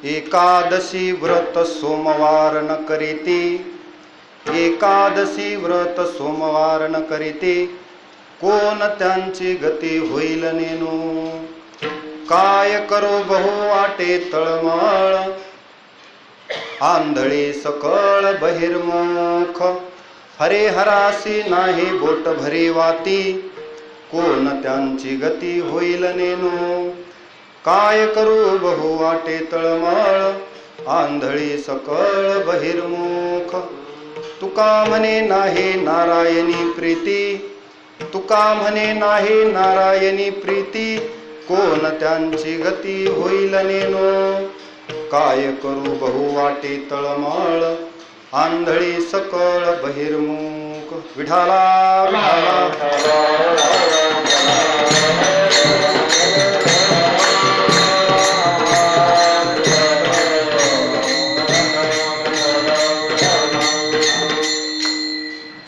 एकादशी व्रत सोमवार न करीती, एकादशी व्रत सोमवार न करीती, कोण त्यांची गती होईल नेनू. काय करो बहु वाटे तळमळ, आंधळी सकळ बहिर्मुख. हरे हरासी नाही बोट भरी वाती, कोण त्यांची गती होईल नेनू. काय करू बहु वाटे तळमळ, आंधळी सकळ बहिर्मुख. तुका म्हणे नाही नारायणी प्रीती, तुका म्हणे नाही नारायणी प्रीती, कोण त्यांची गती होईल नेनो. काय करू बहु वाटे तळमळ, आंधळी सकळ बहिर्मुख. विठाला विठाला.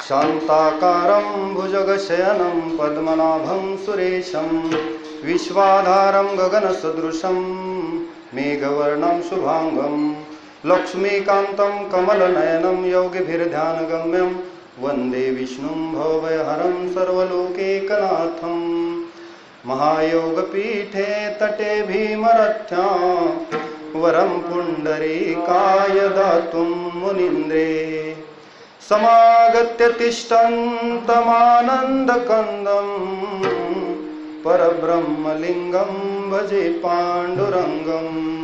शांताकारं भुजगशयनं पद्मनाभं सुरेशं, विश्वाधारं गगनसदृशं मेघवर्णं शुभांगं, लक्ष्मीकान्तं कमलनयनं योगिभिर्ध्यानगम्यं, वन्दे विष्णुं भवभयहरं सर्वलोकैकनाथं. महायोगपीठे तटे भीमरथ्यां, वरं पुण्डरीकाय दातुं मुनीन्द्रे. समागत्य तिष्ठन्तमानन्दकन्दं, परब्रह्मलिङ्गं भजे पाण्डुरङ्गं.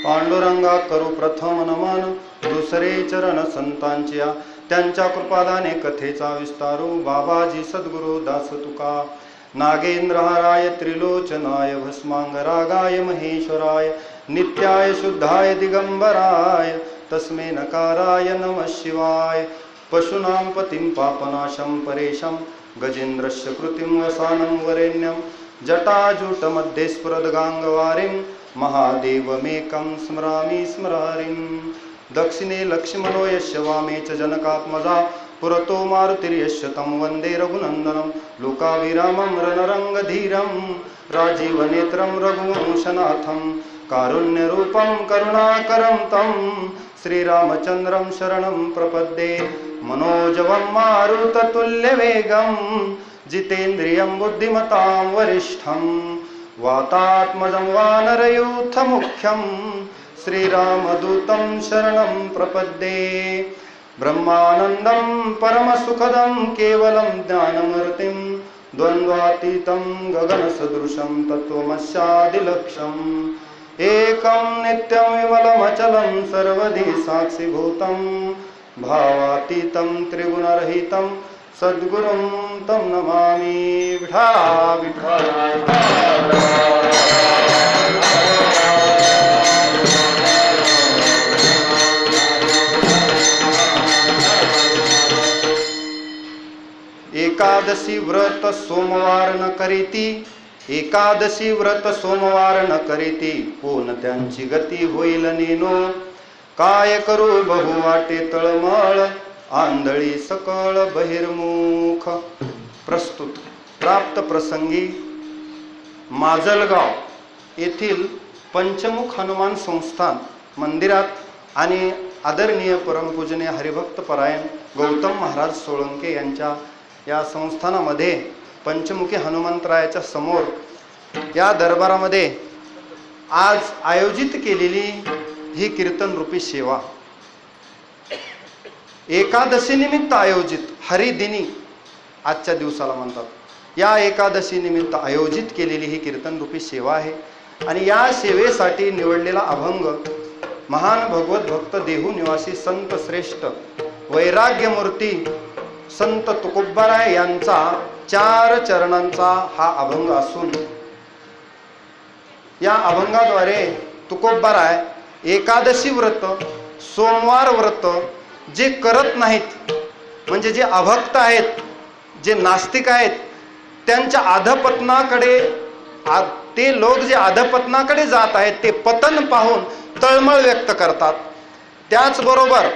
पांडुरंगा करू प्रथम नमन, दुसरे चरण संतांच्या, त्यांच्या कृपादाने कथेचा विस्तारू. बाबाजी सद्गुरु दास तुका, नागेंद्रहाराय त्रिलोचनाय, भस्मांगरागाय महेश्वराय, नित्याय शुद्धाय दिगंबराय, तस्मै नकाराय नमः शिवाय. पशूनां पतिं पापनाशं परेशं, गजेन्द्रस्य कृतिं वसानं वरेण्यं, जटाजूटमध्ये स्फुरद्गाङ्गवारिं, महादेवमेकं स्मरामि स्मरारिं. दक्षिणे लक्ष्मणो यस्य, वामे च जनकात्मजा, पुरतो मारुतिर्यस्य, तं वन्दे रघुनन्दनं. लोकाभिरामं रणरङ्गधीरं, राजीवनेत्रं रघुवंशनाथं, कारुण्यरूपं करुणाकरं तं श्रीरामचन्द्रं शरणं प्रपद्ये. मनोजवं मारुततुल्यवेगं, जितेन्द्रियं बुद्धिमतां वरिष्ठं, वातात्मजं वानरयूथमुख्यं, श्रीरामदूतं शरणं प्रपद्ये. ब्रह्मानन्दं परमसुखदं केवलं ज्ञानमूर्तिं, द्वन्द्वातीतं गगनसदृशं तत्त्वमस्यादिलक्ष्यम्. एकं नित्यं विमलमचलं सर्वधी साक्षिभूतं, भावातीतं त्रिगुणरहितं सद्गुरुं तं नमामि. विठा विठा. एकादशी व्रत सोमवार न करीती, एकादशी व्रत सोमवार न करीती, कोण त्यांची गती होईल नेनो. काय करू बहु वाटे तळमळ, आंधळी सकळ बहिर्मुख. प्रस्तुत प्राप्त प्रसंगी माजलगाव येथील पंचमुख हनुमान संस्थान मंदिरात आणि आदरणीय परमपूजनीय हरिभक्त परायण गौतम महाराज सोळंके यांच्या या संस्थानामध्ये पंचमुखी हनुमंतरायाच्या समोर या दरबारामध्ये आज आयोजित केलेली ही कीर्तन रूपी सेवा, एकादशी निमित्त आयोजित हरिदिनी आजच्या दिवसाला म्हणतात. या एकादशी निमित्त आयोजित केलेली ही कीर्तन रूपी सेवा आहे. आणि या सेवेसाठी निवडलेला अभंग महान भगवत भक्त देहू निवासी संत श्रेष्ठ वैराग्य मूर्ती संत तुकोबाराय यांचा 4 चरणांचा हा अभंग असून या अभंगाद्वारे तुकोबाराय एकादशी व्रत, सोमवार व्रत जे करत नाहीत, म्हणजे जे अभक्त आहेत, जे नास्तिक आहेत, त्यांच्या अधपतनाकडे, ते लोक जे अधपतनाकडे जात आहेत ते पतन पाहून तळमळ व्यक्त करतात. त्याचबरोबर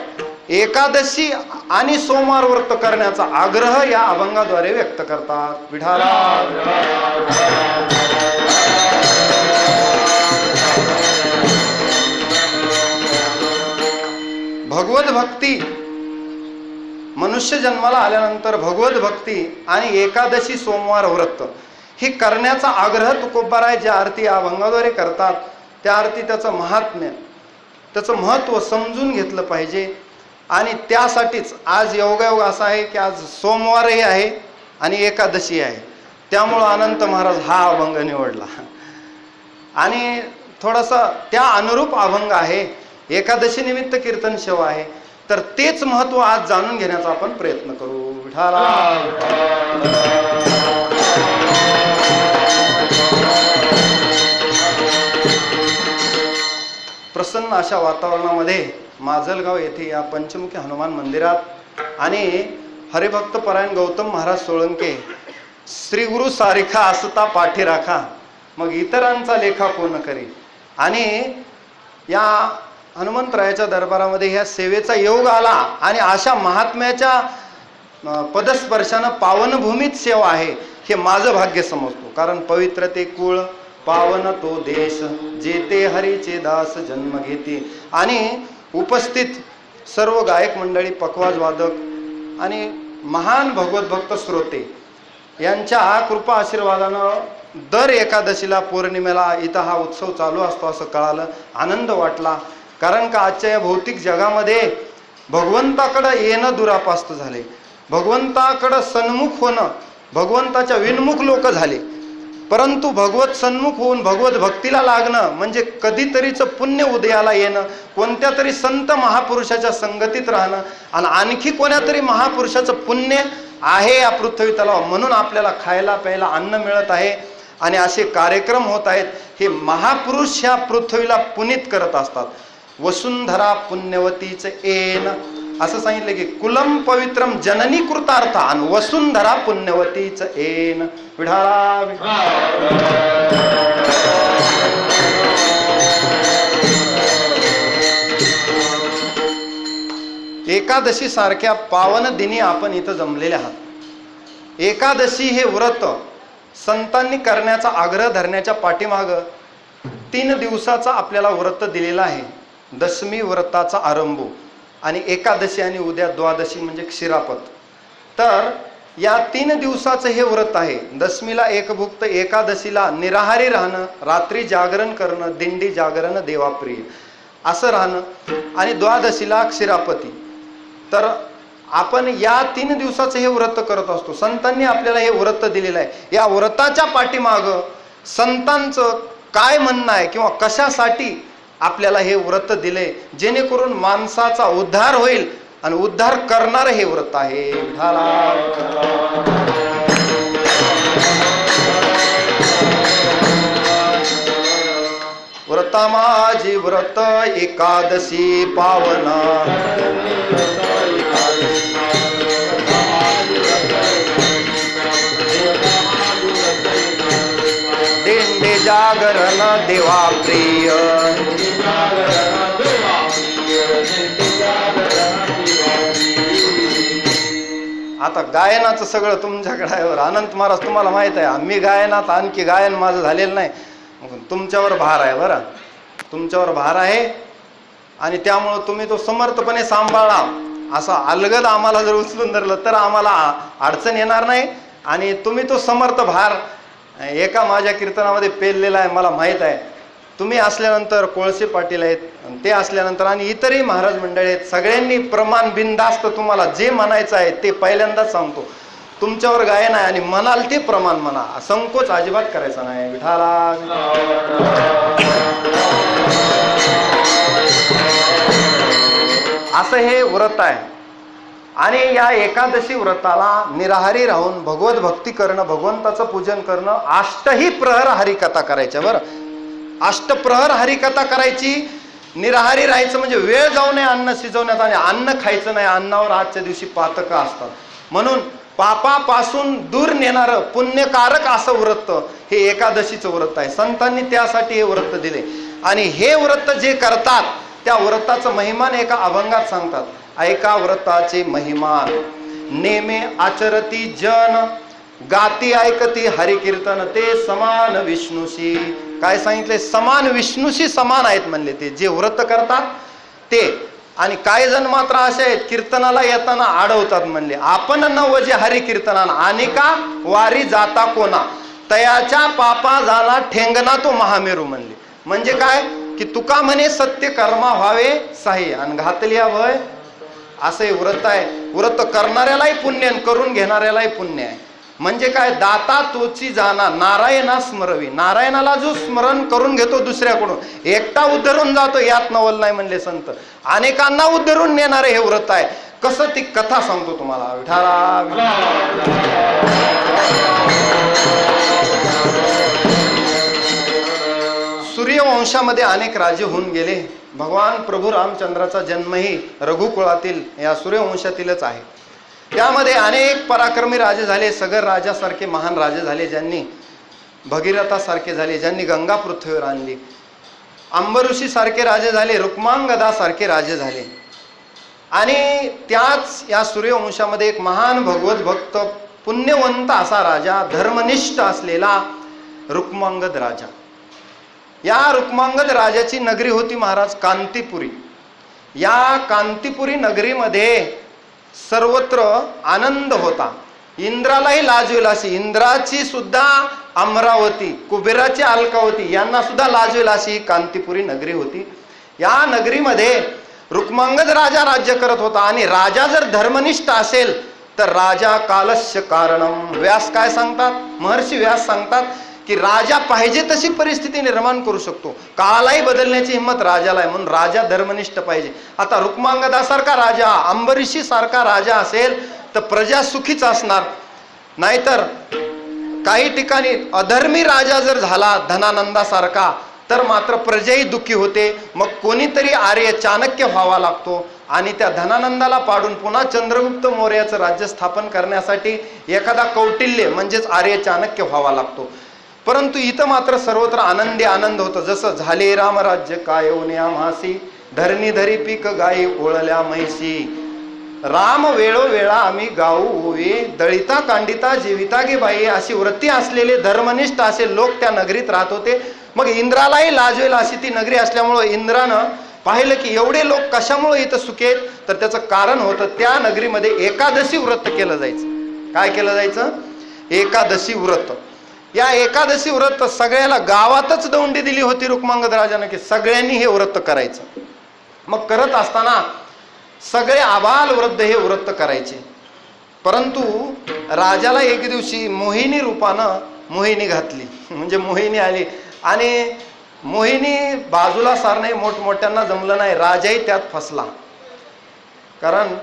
एकादशी आणि सोमवार व्रत करण्याचा आग्रह या अभंगाद्वारे व्यक्त करतात. विठाला भगवत भक्ती, मनुष्य जन्माला आल्यानंतर भगवत भक्ती आणि एकादशी सोमवार व्रत हे करण्याचा आग्रह तुकोबाराय ज्या अर्थी या अभंगाद्वारे करतात, त्या अर्थी त्याचं महात्म्य, त्याचं महत्त्व समजून घेतलं पाहिजे. आणि त्यासाठीच आज योगायोग असा आहे की आज सोमवारही आहे आणि एकादशी आहे, त्यामुळं अनंत महाराज हा अभंग निवडला. आणि थोडासा त्या अनुरूप अभंग आहे, एकादशी निमित्त कीर्तन सेवा आहे, तर तेच महत्त्व आज जाणून घेण्याचा आपण प्रयत्न करू. विठाला प्रसन्न अशा वातावरणामध्ये माजलगाव येथे या पंचमुखी हनुमान मंदिरात आणि हरिभक्त परायण गौतम महाराज सोळंके श्री गुरु सारिखा असता पाठी राखा, मग इतरांचा लेखा कोण करी. आणि या हनुमंतरायाच्या दरबारामध्ये ह्या सेवेचा योग आला आणि अशा महात्म्याच्या पदस्पर्शानं पावनभूमीत सेवा आहे हे माझं भाग्य समजतो. कारण पवित्र ते कुळ, पावन तो देश, जेते हरीचे दास जन्म घेते. आणि उपस्थित सर्व गायक मंडळी, पखवाज वादक आणि महान भगवत भक्त श्रोते यांच्या कृपा आशीर्वादानं दर एकादशीला पौर्णिमेला इथं हा उत्सव चालू असतो असं कळालं, आनंद वाटला. कारण का आजच्या या भौतिक जगामध्ये भगवंताकडं येणं दुरापास्त झाले, भगवंताकडं सन्मुख होणं, भगवंताच्या विनमुख लोक झाले. परंतु भगवत सन्मुख होऊन भगवत भक्तीला लागणं म्हणजे कधीतरीचं पुण्य उदयाला येणं, कोणत्या तरी संत महापुरुषाच्या संगतीत राहणं आणि आणखी कोण्या तरी महापुरुषाचं पुण्य आहे या पृथ्वी तलाव, म्हणून आपल्याला खायला प्यायला अन्न मिळत आहे आणि असे कार्यक्रम होत आहेत. हे महापुरुष ह्या पृथ्वीला पुनीत करत असतात. वसुंधरा पुण्यवतीच येन असं सांगितलं की कुलम पवित्रम जननी कृतार्थ आणि वसुंधरा पुण्यवतीच येन. विढाळा एकादशी सारख्या पावन दिनी आपण इथं जमलेले आहात. एकादशी हे व्रत संतांनी करण्याचा आग्रह धरण्याच्या पाठीमाग 3 दिवसाचा आपल्याला व्रत दिलेला आहे. दशमी व्रताचा आरंभ आणि एकादशी आणि उद्या द्वादशी म्हणजे क्षीरापत. तर या 3 दिवसाचं हे व्रत आहे. दशमीला एकभुक्त, एकादशीला निराहारी राहणं, रात्री जागरण करणं, दिंडी जागरण देवाप्रिय असं राहणं आणि द्वादशीला क्षीरापती. तर आपण या 3 दिवसाचं हे व्रत करत असतो. संतांनी आपल्याला हे व्रत दिलेलं आहे. या व्रताच्या पाठीमाग संतांचं काय म्हणणं आहे किंवा कशासाठी आपल्याला हे व्रत दिले, जेणेकरून माणसाचा उद्धार होईल आणि उद्धार करणार हे व्रत आहे. व्रता माझी व्रत एकादशी पावना, दिंडे जागरण देवा प्रिय. आता गायनाचं सगळं तुमच्याकडे आहे. अनंत महाराज तुम्हाला माहित आहे, मी गायनात आणखी गायन माझं झालेलं नाही. तुमच्यावर भार आहे, बरं तुमच्यावर भार आहे आणि त्यामुळं तुम्ही तो समर्थपणे सांभाळा. असा अलगद आम्हाला जर उचलून धरलं तर आम्हाला अडचण येणार नाही. आणि तुम्ही तो समर्थ भार एका माझ्या कीर्तनामध्ये पेललेला आहे, मला माहीत आहे. तुम्ही असल्यानंतर कोळसे पाटील आहेत, ते असल्यानंतर आणि इतरही महाराज मंडळी आहेत, सगळ्यांनी प्रमाण बिनधास्त तुम्हाला जे म्हणायचं आहे ते पहिल्यांदाच सांगतो. तुमच्यावर गायन आहे आणि म्हणाल ते प्रमाण म्हणा, संकोच अजिबात करायचा नाही. विठाला असं हे व्रत आहे. आणि या एकादशी व्रताला निराहारी राहून भगवत भक्ती करणं, भगवंताचं पूजन करणं, अष्टही प्रहर हरिकथा करायच्या. बरं, अष्टप्रहर हरिकथा करायची. निराहारी राहायचं म्हणजे वेळ जाऊ नये अन्न शिजवण्यात, आणि अन्न खायचं नाही. अन्नावर आजच्या दिवशी पातकं असतात. म्हणून पापापासून दूर नेणारं पुण्यकारक असं व्रत हे एकादशीचं व्रत आहे. संतांनी त्यासाठी हे व्रत दिले. आणि हे व्रत जे करतात त्या व्रताचं महिमान एका अभंगात सांगतात. ऐका व्रताचे महिमान, नेमे आचरती जन, गाती ऐकती हरिकीर्तन, ते समान विष्णूशी. काय सांगितले? समान विष्णूशी समान आहेत म्हणले ते जे व्रत करतात ते. आणि काही जण मात्र असे आहेत कीर्तनाला येताना अडवतात म्हणले. आपण नवजे हरी कीर्तनाला आणि का वारी जाता कोणा, तयाच्या पापा झाला ठेंगना तो महामेरू म्हणले. म्हणजे काय की तुका म्हणे सत्य कर्मा व्हावे साही, आणि घातलिया भय असं हे व्रत आहे. व्रत करणाऱ्यालाही पुण्य आणि करून घेणाऱ्यालाही पुण्य आहे. म्हणजे काय? दाता तोची जाना नारायणा स्मरवी. नारायणाला जो स्मरण करून घेतो दुसऱ्याकडून, एकटा उद्धरून जातो यात नवल नाही म्हणले संत. अनेकांना उद्धरून नेणारे हे व्रत आहे. कसं ती कथा सांगतो तुम्हाला. विठाला सूर्यवंशामध्ये अनेक राजे होऊन गेले. भगवान प्रभू रामचंद्राचा जन्मही रघुकुळातील या सूर्यवंशातीलच आहे. त्यामध्ये अनेक पराक्रमी राजे झाले. सगर राजासारखे महान राजे झाले, ज्यांनी भगीरथासारखे झाले, ज्यांनी गंगा पृथ्वीवर आणली. अंबऋषी सारखे राजे झाले, रुक्मांगदा सारखे राजे झाले. आणि त्याच या सूर्यवंशामध्ये एक महान भगवत भक्त पुण्यवंत असा राजा, धर्मनिष्ठ असलेला रुक्मांगद राजा. या रुक्मांगद राजाची नगरी होती महाराज कांतीपुरी. या कांतीपुरी नगरीमध्ये सर्वत्र आनंद होता. इंद्रालाही लाजवेल अशी, इंद्राची सुद्धा अमरावती, कुबेराची अलकावती यांना सुद्धा लाजवेल अशी कांतीपुरी नगरी होती. या नगरीमध्ये रुक्मांगद राजा राज्य करत होता. आणि राजा जर धर्मनिष्ठ असेल तर राजा कालस्य कारणम. व्यास काय सांगतात? महर्षी व्यास सांगतात की राजा पाहिजे तशी परिस्थिती निर्माण करू शकतो. काळालाही बदलण्याची हिंमत राजाला आहे. म्हणून राजा धर्मनिष्ठ पाहिजे. आता रुक्मांगदासारखा राजा, अंबरीशी सारखा राजा असेल तर प्रजा सुखीच असणार. नाहीतर काही ठिकाणी अधर्मी राजा जर झाला धनानंदासारखा तर मात्र प्रजाही दुःखी होते. मग कोणीतरी आर्य चाणक्य व्हावा लागतो. आणि त्या धनानंदाला पाडून पुन्हा चंद्रगुप्त मौर्याचं राज्य स्थापन करण्यासाठी एखादा कौटिल्य म्हणजेच आर्य चाणक्य व्हावा लागतो. परंतु इथं मात्र सर्वत्र आनंदी आनंद होतो. जसं झाले रामराज्य कायवण्या मासी, धरणी धरी पीक गाई ओळल्या म्हैसी, राम वेळोवेळा आम्ही गाऊ ओवे, दळिता कांडिता जीविता गे बाई. अशी वृत्ती असलेले धर्मनिष्ठ असे लोक त्या नगरीत राहत होते. मग इंद्रालाही लाजवेल अशी ती नगरी असल्यामुळं इंद्रानं पाहिलं की एवढे लोक कशामुळे इथं सुखेत, तर त्याचं कारण होतं त्या नगरीमध्ये एकादशी व्रत केलं जायचं. काय केलं जायचं? एकादशी व्रत. या एकादशी व्रत सगळ्याला गावातच दौंडी दिली होती रुक्मांगद राजानं की सगळ्यांनी हे व्रत करायचं. मग करत असताना सगळे आबाल वृद्ध हे व्रत करायचे. परंतु राजाला एक दिवशी मोहिनी रूपानं मोहिनी घातली. म्हणजे मोहिनी आली आणि मोहिनी बाजूला सारणे मोठमोठ्यांना जमलं नाही. राजाही त्यात फसला. कारण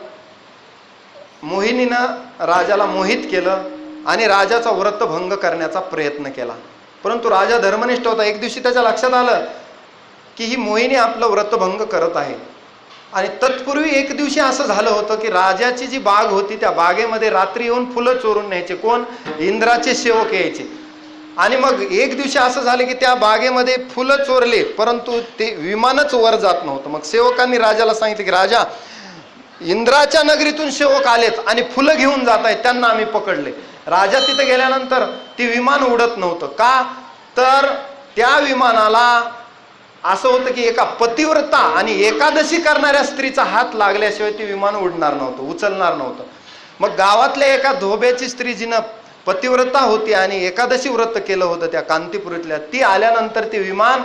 मोहिनीनं राजाला मोहित केलं आणि राजाचा व्रत भंग करण्याचा प्रयत्न केला. परंतु राजा धर्मनिष्ठ होता. एक दिवशी त्याच्या लक्षात आलं की ही मोहिनी आपलं व्रत भंग करत आहे. आणि तत्पूर्वी एक दिवशी असं झालं होतं की राजाची जी बाग होती त्या बागेमध्ये रात्री येऊन फुलं चोरून न्यायचे. कोण? इंद्राचे सेवक यायचे. आणि मग एक दिवशी असं झालं की त्या बागेमध्ये फुलं चोरले, परंतु ते विमानच वर जात नव्हतं. मग सेवकांनी राजाला सांगितलं की राजा, इंद्राच्या नगरीतून सेवक आलेत आणि फुलं घेऊन जात आहेत, त्यांना आम्ही पकडले. राजा तिथे गेल्यानंतर ती विमान उडत नव्हतं. का? तर त्या विमानाला असं होतं की एका पतिव्रता आणि एकादशी करणाऱ्या स्त्रीचा हात लागल्याशिवाय ती विमान उडणार नव्हतं, उचलणार नव्हतं. मग गावातल्या एका धोब्याची स्त्री जिनं पतिव्रता होती आणि एकादशी व्रत केलं होतं त्या कांतीपुरीतल्या, ती आल्यानंतर ते विमान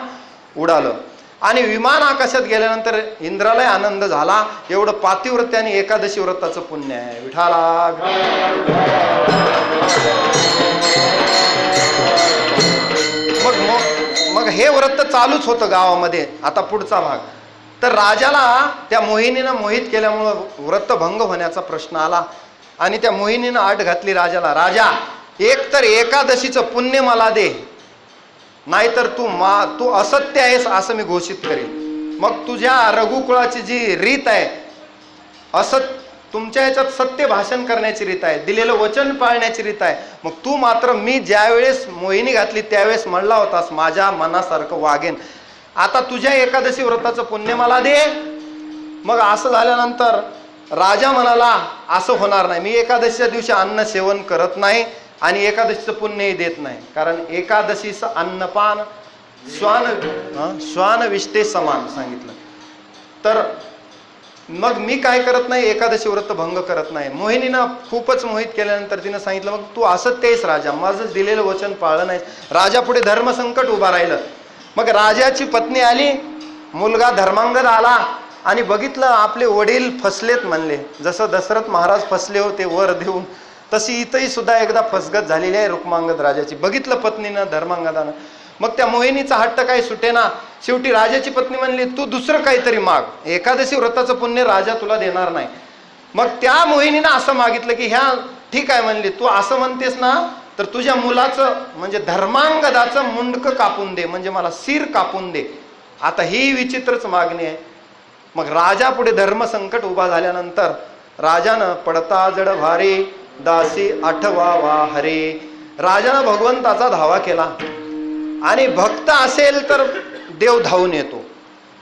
उडालं. आणि विमान आकाशात गेल्यानंतर इंद्रालाही आनंद झाला. एवढं पातिव्रत्य आणि एकादशी व्रताचं पुण्य आहे. विठाला मग हे व्रत चालूच होतं गावामध्ये. आता पुढचा भाग. तर राजाला त्या मोहिनीनं मोहित केल्यामुळं व्रतभंग होण्याचा प्रश्न आला आणि त्या मोहिनीनं आट घातली राजाला, राजा एक तर एकादशीचं पुण्य मला दे, नाहीतर तू असत्य आहेस असं मी घोषित करेन. मग तुझ्या रघुकुळाची जी रीत आहे, तुमच्या याच्यात सत्य भाषण करण्याची रीत आहे, दिलेलं वचन पाळण्याची रीत आहे. मग तू मात्र मी ज्या वेळेस मोहिनी घातली त्यावेळेस म्हणला होतास माझ्या मनासारखं वागेन, आता तुझ्या एकादशी व्रताचं पुण्य मला दे. मग असं झाल्यानंतर राजा म्हणाला असं होणार नाही, मी एकादशीच्या दिवशी अन्न सेवन करत नाही आणि एकादशीचं पुण्यही देत नाही, कारण एकादशीचं अन्नपान श्वान विष्टे समान सांगितलं. तर मग मी काय करत नाही, एकादशी व्रत भंग करत नाही. मोहिनीनं खूपच मोहित केल्यानंतर तिनं सांगितलं, मग तू असत्य आहेस राजा, माझं दिलेलं वचन पाळलं नाही. राजा पुढे धर्मसंकट उभा राहिलं. मग राजाची पत्नी आली, मुलगा धर्मांगद आला आणि बघितलं आपले वडील फसलेत म्हणले, जसं दशरथ महाराज फसले होते वर देऊन, तशी इथंही सुद्धा एकदा फसगत झालेली आहे रुक्मांगद राजाची. बघितलं पत्नीनं धर्मांगदानं. मग त्या मोहिनीचा हट्ट काही सुटेना. शेवटी राजाची पत्नी म्हणली, तू दुसरं काहीतरी माग, एकादशी व्रताचं पुण्य राजा तुला देणार नाही. मग त्या मोहिनीनं असं मागितलं की ह्या ठीक आहे म्हणली, तू असं म्हणतेस ना तर तुझ्या मुलाचं म्हणजे धर्मांगदाचं मुंडकं कापून दे, म्हणजे मला शिर कापून दे. आता ही विचित्रच मागणी आहे. मग राजा पुढे धर्मसंकट उभा झाल्यानंतर राजानं पडता जड भारी दासी आठवावा हरे, राजानं भगवंताचा धावा केला. आणि भक्त असेल तर देव धावून येतो,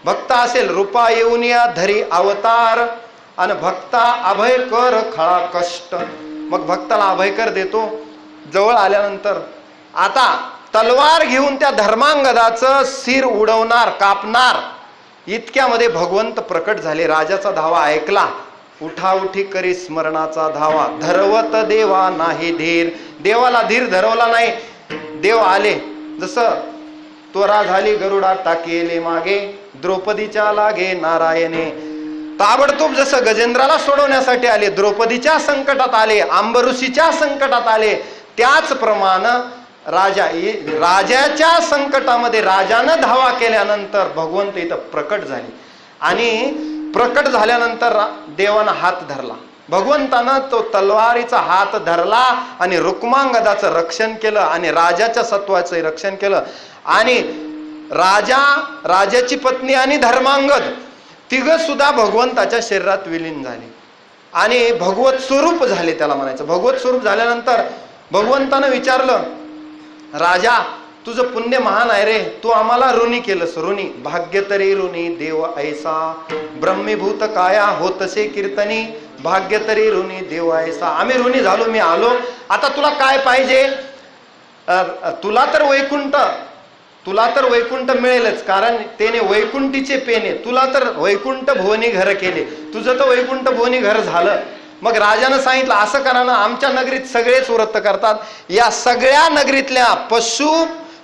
भक्त असेल रूपा येऊन या धरी अवतार, आणि भक्ता अभय कर खळा कष्ट. मग भक्ताला अभयकर देतो. जवळ आल्यानंतर आता तलवार घेऊन त्या धर्मांगदाचं शिर उडवणार, कापणार, इतक्यामध्ये भगवंत प्रकट झाले. राजाचा धावा ऐकला, उठाउठी करी स्मरणाचा धावा, धरवत देवा नाही धीर, देवाला धीर धरवला नाही. देव आले, जसं त्वरा झाली गरुडा टाकेले मागे, द्रौपदीच्या लागे नारायणे. ताबडतोब जसं गजेंद्राला सोडवण्यासाठी आले, द्रौपदीच्या संकटात आले, अंबऋषीच्या संकटात आले, त्याचप्रमाणे राजाच्या संकटामध्ये राजानं धावा केल्यानंतर भगवंत इथं प्रकट झाले. आणि प्रकट झाल्यानंतर देवानं हात धरला, भगवंतानं तो तलवारीचा हात धरला आणि रुक्मांगदाचं रक्षण केलं आणि राजाच्या सत्वाचं रक्षण केलं. आणि राजाची पत्नी आणि धर्मांगद तिघ सुद्धा भगवंताच्या शरीरात विलीन झाले आणि भगवत स्वरूप झाले, त्याला म्हणायचं. भगवत स्वरूप झाल्यानंतर भगवंतानं विचारलं, राजा तुझं पुण्य महान आहे रे, तू आम्हाला ऋणी केलंस. ऋणी भाग्य तरी ऋणी देव ऐसा, ब्रह्मीभूत काया होतसे कीर्तनी, भाग्य तरी ऋणी देव ऐसा. आम्ही ऋणी झालो, मी आलो, आता तुला काय पाहिजे? तुला तर वैकुंठ मिळेलच, कारण त्याने वैकुंठीचे पेने, तुला तर वैकुंठ भुवनी घर केले, तुझं तर वैकुंठ भुवनी घर झालं. मग राजानं सांगितलं, असं करा ना, आमच्या नगरीत सगळेच व्रत करतात, या सगळ्या नगरीतल्या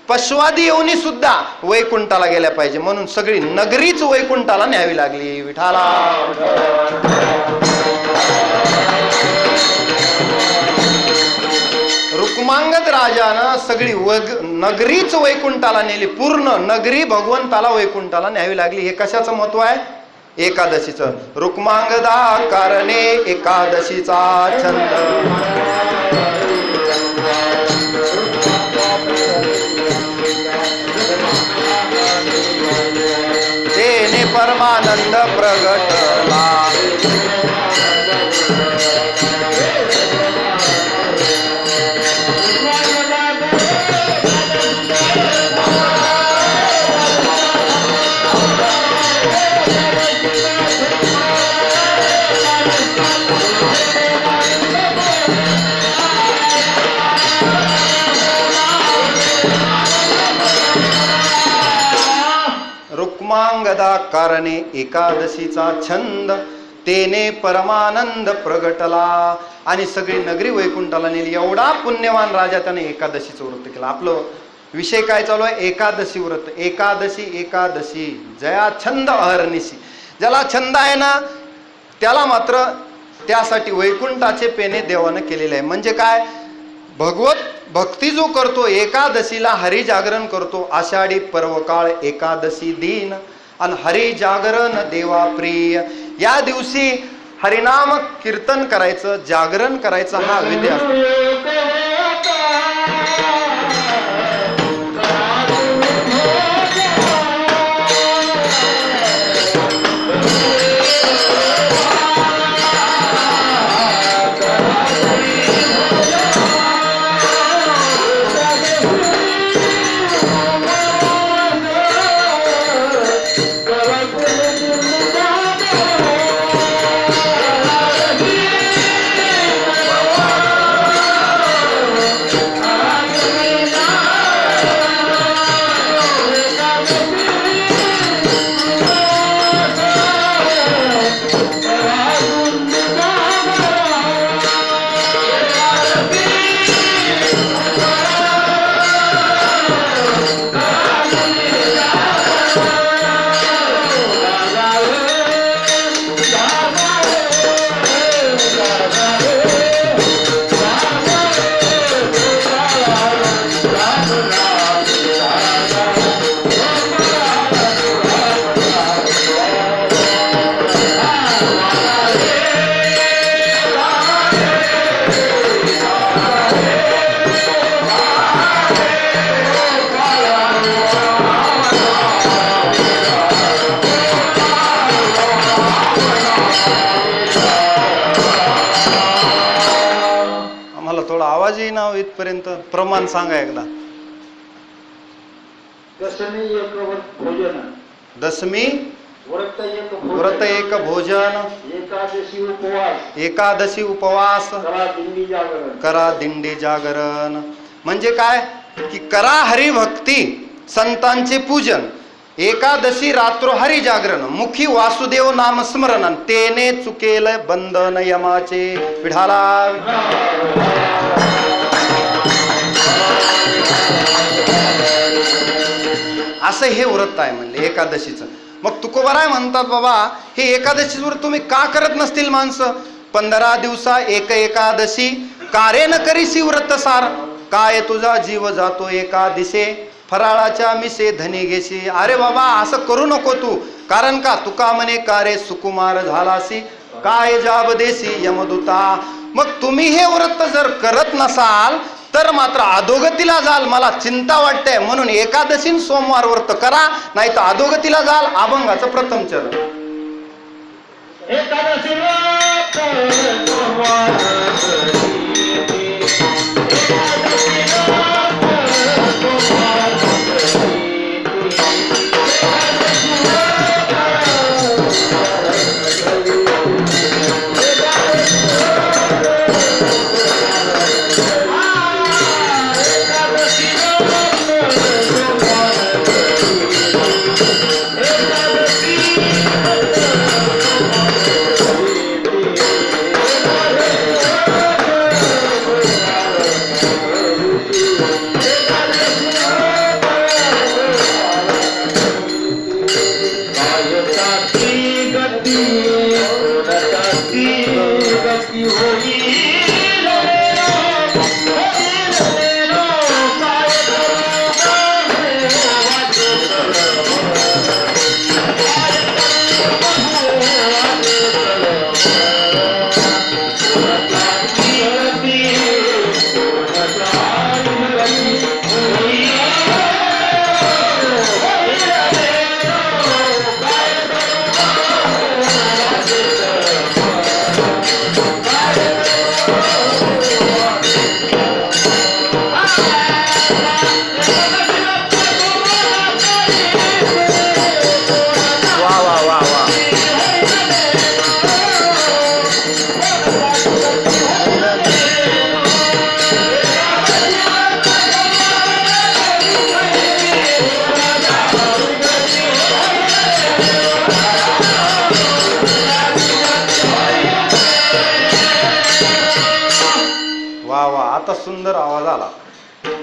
पशुवादी योनी सुद्धा वैकुंठाला गेल्या पाहिजे, म्हणून सगळी नगरीच वैकुंठाला न्यावी लागली. विठाला रुक्मांगद राजानं सगळी नगरीच वैकुंठाला नेली, पूर्ण नगरी भगवंताला वैकुंठाला न्यावी लागली. हे कशाचं महत्व आहे? एकादशीचं. रुक्मांगदा कारणे एकादशीचा छंद, तेने परमानंद प्रगटला. रुक्मांगदा कारणे एकादशीचा छंद, तेने परमानंद प्रगटला. आणि सगळी नगरी वैकुंठाला नेली. एवढा पुण्यवान राजा त्याने एकादशीचं व्रत केलं. आपलं विषय काय चालू आहे? एकादशी व्रत. एकादशी जया छंद अहर्निशी. ज्याला छंद आहे ना त्याला मात्र त्यासाठी वैकुंठाचे पेने देवानं केलेले आहे. म्हणजे काय? भगवत भक्ती जो करतो, एकादशीला हरिजागरण करतो, आषाढी पर्वकाळ एकादशी दिन, आणि हरी जागरण देवा प्रिय. या दिवशी हरिनाम कीर्तन करायचं, जागरण करायचं हा विधी असतो. आवाज येईना इथपर्यंत. प्रमाण सांगा एकदा. दशमी व्रत एक भोजन, एकादशी उपवास, करा दिंडी जागरण. म्हणजे काय की करा हरिभक्ती, संतांचे पूजन, एकादशी रात्र हरी जागरण, मुखी वासुदेव नाम स्मरण, तेने चुकेल बंधन यमाचे. विठाला असं हे व्रत आहे म्हणले एकादशीचं. मग तुकोबाराय म्हणतात बाबा हे एकादशी व्रत तुम्ही का करत नसतील माणसं. 15 दिवसा एक एकादशी, कार्य न करीसी व्रत सार, काय तुझा जीव जातो एका दिसे, फराळाच्या मिसे धनी घेशी. अरे बाबा असं करू नको तू. कारण का तुका म्हणे कार्य सुकुमार झालासी, काय जाब देसी यमदूता. मग तुम्ही हे व्रत जर करत नसाल तर मात्र अधोगतीला जाल. मला चिंता वाटते म्हणून एकादशी सोमवार व्रत करा, नाही तर अधोगतीला जाल. अभंगाचं प्रथम चरण. आता सुंदर आवाज आला.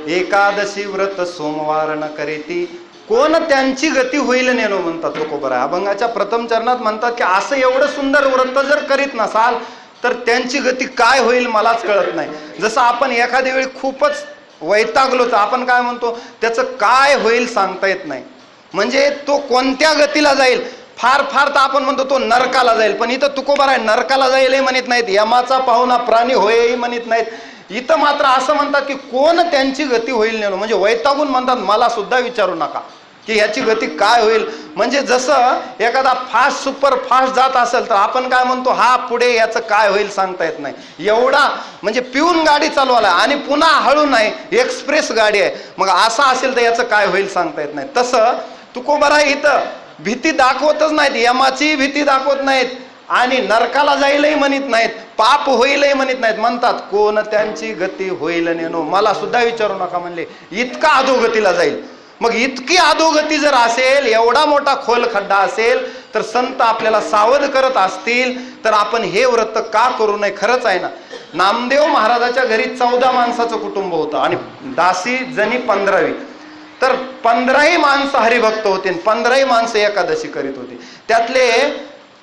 एकादशी व्रत सोमवार न करीती, कोण त्यांची गती होईल नेनो म्हणतात तुकोबराय. अभंगाच्या प्रथम चरणात म्हणतात की असं एवढं सुंदर व्रत जर करीत नसाल तर त्यांची गती काय होईल मलाच कळत नाही. जसं आपण एखाद्या वेळी खूपच वैतागलो तर आपण काय म्हणतो त्याचं काय होईल सांगता येत नाही. म्हणजे तो कोणत्या गतीला जाईल? फार फार तर आपण म्हणतो तो नरकाला जाईल, पण इथं तुकोबार आहे नरकाला जाईलही म्हणत नाहीत, यमाचा पाहुणा प्राणी होयही म्हणत नाहीत. इथं मात्र असं म्हणतात की कोण त्यांची गती होईल नेलो, म्हणजे वैतागून म्हणतात मला सुद्धा विचारू नका की ह्याची गती काय होईल. म्हणजे जसं एखादा फास्ट सुपर फास्ट जात असेल तर आपण काय म्हणतो, हा पुढे याचं काय होईल सांगता येत नाही. एवढा म्हणजे पिऊन गाडी चालवायला आणि पुन्हा हळू नाही, एक्सप्रेस गाडी आहे, मग असं असेल तर याचं काय होईल सांगता येत नाही. तसं तुकोबारा इथं भीती दाखवतच नाहीत, यमाची भीती दाखवत नाहीत आणि नरकाला जाईलही म्हणत नाहीत, पाप होईलही म्हणत नाहीत. म्हणतात कोण त्यांची गती होईल नेनो, मला सुद्धा विचारू नका म्हणले, इतका अधोगतीला जाईल. मग इतकी अधोगती जर असेल, एवढा मोठा खोल खड्डा असेल, तर संत आपल्याला सावध करत असतील तर आपण हे व्रत का करू नये? खरंच आहे ना. नामदेव महाराजाच्या घरी 14 माणसाचं कुटुंब होतं आणि दासी जणी 15वी, तर 15ही माणसं हरिभक्त होते, 15ही माणसं एकादशी करीत होती. त्यातले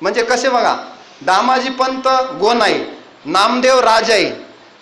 म्हणजे कसे बघा, दामाजी पंत गोनाई, नामदेव राजाई,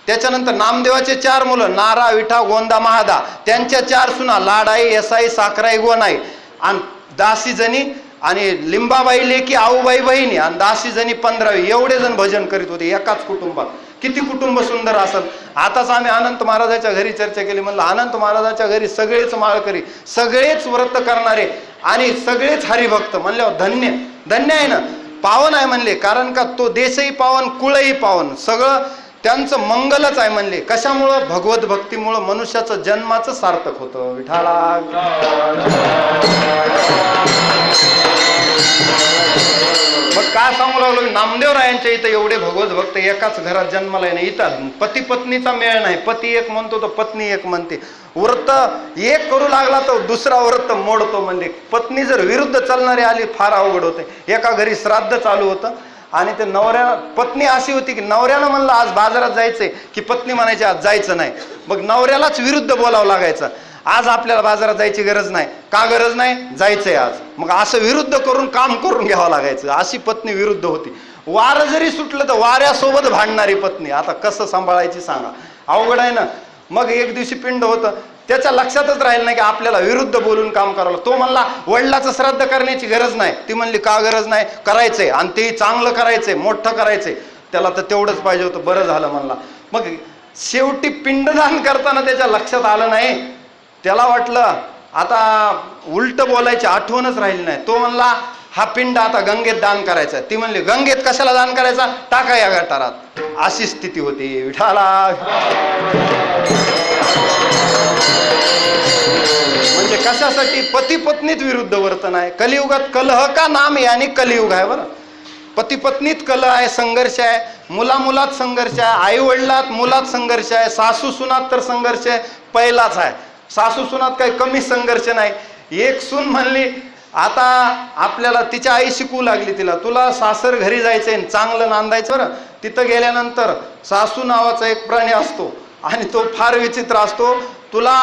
त्याच्यानंतर नामदेवाचे 4 मुलं नारा, विठा, गोंदा, महादा, त्यांच्या 4 सुना लाडाई, येसाई, साखराई, गोनाई आणि दासी जणी आणि लिंबाबाई लेकी आऊबाई बहिणी आणि दासी जणी 15वी. एवढे जण भजन करीत होते एकाच कुटुंबात. किती कुटुंब सुंदर असेल. आताच आम्ही अनंत महाराजाच्या घरी चर्चा केली, म्हणलं अनंत महाराजाच्या घरी सगळेच माळकरी, सगळेच व्रत करणारे आणि सगळेच हरिभक्त, म्हणल्यावर धन्य धन्य आहे ना, पावन आहे म्हणले. कारण का तो देशही पावन, कुळही पावन, सगळं त्यांचं मंगलच आहे म्हणले. कशामुळं? भगवत भक्तीमुळं मनुष्याचं जन्माचं सार्थक होतं. विठाला मग काय सांगू लागलो, नामदेवरायांच्या इथं एवढे भगवत भक्त एकाच घरात जन्माला आहे ना. इथं पती पत्नीचा मेळ नाही, पती एक म्हणतो तर पत्नी एक म्हणते. व्रत एक करू लागला तर दुसरा व्रत मोडतो म्हणजे. पत्नी जर विरुद्ध चालणारी आली फार अवघड होते. एका घरी श्राद्ध चालू होतं आणि ते पत्नी अशी होती की नवऱ्यानं म्हणलं आज बाजारात जायचंय, की पत्नी म्हणायची आज जायचं नाही. मग नवऱ्यालाच विरुद्ध बोलावं लागायचं, आज आपल्याला बाजारात जायची गरज नाही. का गरज नाही? जायचंय आज. मग असं विरुद्ध करून काम करून घ्यावं लागायचं. अशी पत्नी विरुद्ध होती. वार जरी सुटलं तर वाऱ्यासोबत भांडणारी पत्नी. आता कसं सांभाळायची सांगा, अवघड आहे ना. मग एक दिवशी पिंड होतं, त्याच्या लक्षातच राहील नाही की आपल्याला विरुद्ध बोलून काम करावं. तो म्हणला वडिलाचं श्राद्ध करण्याची गरज नाही. ती म्हणली का गरज नाही? करायचंय आणि ते चांगलं करायचंय, मोठं करायचंय. त्याला तर तेवढंच पाहिजे होतं, बरं झालं म्हणला. मग शेवटी पिंडदान करताना त्याच्या लक्षात आलं नाही. त्याला वाटलं आता उलट बोलायची आठवणच राहिली नाही. तो म्हणला हा पिंड आता गंगेत दान करायचा. ती म्हणली गंगेत कशाला दान करायचा? टाका या गटारात. अशी स्थिती होती. विठाला म्हणजे कशासाठी? पती पत्नीत विरुद्ध वर्तन आहे. कलियुगात कलह का नाम याने कलियुग आहे. बरं, पती पत्नीत कलह आहे, संघर्ष आहे, मुला मुलात संघर्ष आहे, आई वडिलात मुलात संघर्ष आहे, सासू सुनात तर संघर्ष आहे पहिलाच आहे. सासू सुनात काही कमी संघर्ष नाही. एक सून म्हणली आता आपल्याला तिच्या आई शिकवू लागली तिला, तुला सासर घरी जायचंय, चांगलं नांदायचं. बरं, तिथं गेल्यानंतर सासू नावाचा एक प्राणी असतो आणि तो फार विचित्र असतो. तुला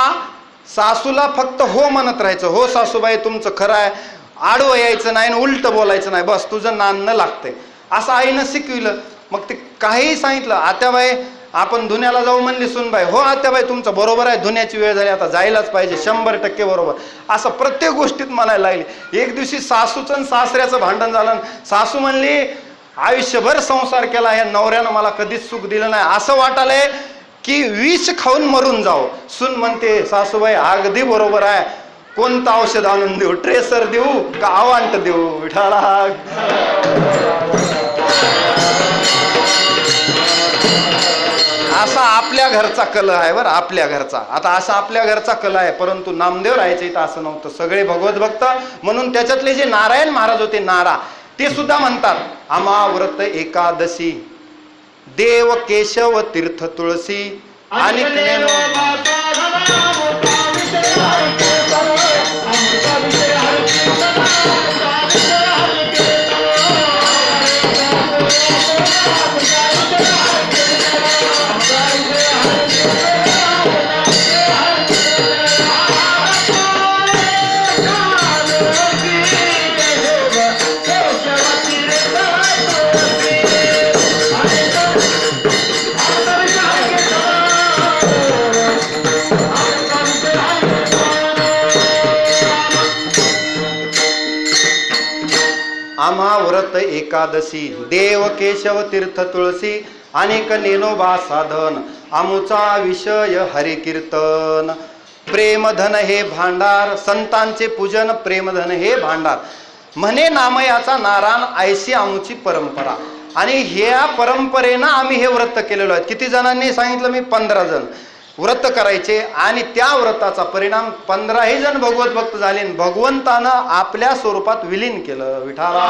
सासूला फक्त हो म्हणत राहायचं, हो सासूबाई तुमचं खरं आहे, आडवं यायचं नाही आणि उलट बोलायचं नाही, बस तुझं नांदणं लागतंय, असं आईनं शिकविलं. मग ते काहीही सांगितलं, आत्याबाई आपण धुण्याला जाऊ म्हणली सुनबाई, हो आत्याबाई तुमचं बरोबर आहे, धुण्याची वेळ झाली आता जायलाच पाहिजे, 100% बरोबर, असं प्रत्येक गोष्टीत म्हणायला लागली. एक दिवशी सासूचं आणि सासऱ्याचं भांडण झालं. सासू म्हणली आयुष्यभर संसार केला, या नवऱ्यानं मला कधीच सुख दिलं नाही, असं वाटायलंय की विष खाऊन मरून जाओ. सून म्हणते सासूबाई अगदी बरोबर आहे, कोणतं औषध आणून देऊ, ट्रेसर देऊ का अवांट देऊ? विठाला असा आपल्या घरचा कल आहे. बरं, आपल्या घरचा. आता असा आपल्या घरचा कल आहे, परंतु नामदेव राहायचे इथं असं नव्हतं. सगळे भगवत भक्त. म्हणून त्याच्यातले जे नारायण महाराज होते नारा, ते सुद्धा म्हणतात अमाव्रत एकादशी देव केशव तीर्थ तुळसी आणि व्रत एकादशी देव केशव तीर्थ तुळसी अनेक नेनोबा साधन आमुचा विषय हरी कीर्तन प्रेमधन हे भांडार संतांचे पूजन प्रेमधन हे भांडार म्हणे नामयाचा नारायण ऐशी आमची परंपरा. आणि ह्या परंपरेनं आम्ही हे व्रत केलेलो आहे. किती जणांनी सांगितलं? मी 15 जण व्रत करायचे आणि त्या व्रताचा परिणाम 15ही जण भगवत भक्त झाले. भगवंतानं आपल्या स्वरूपात विलीन केलं. विठाला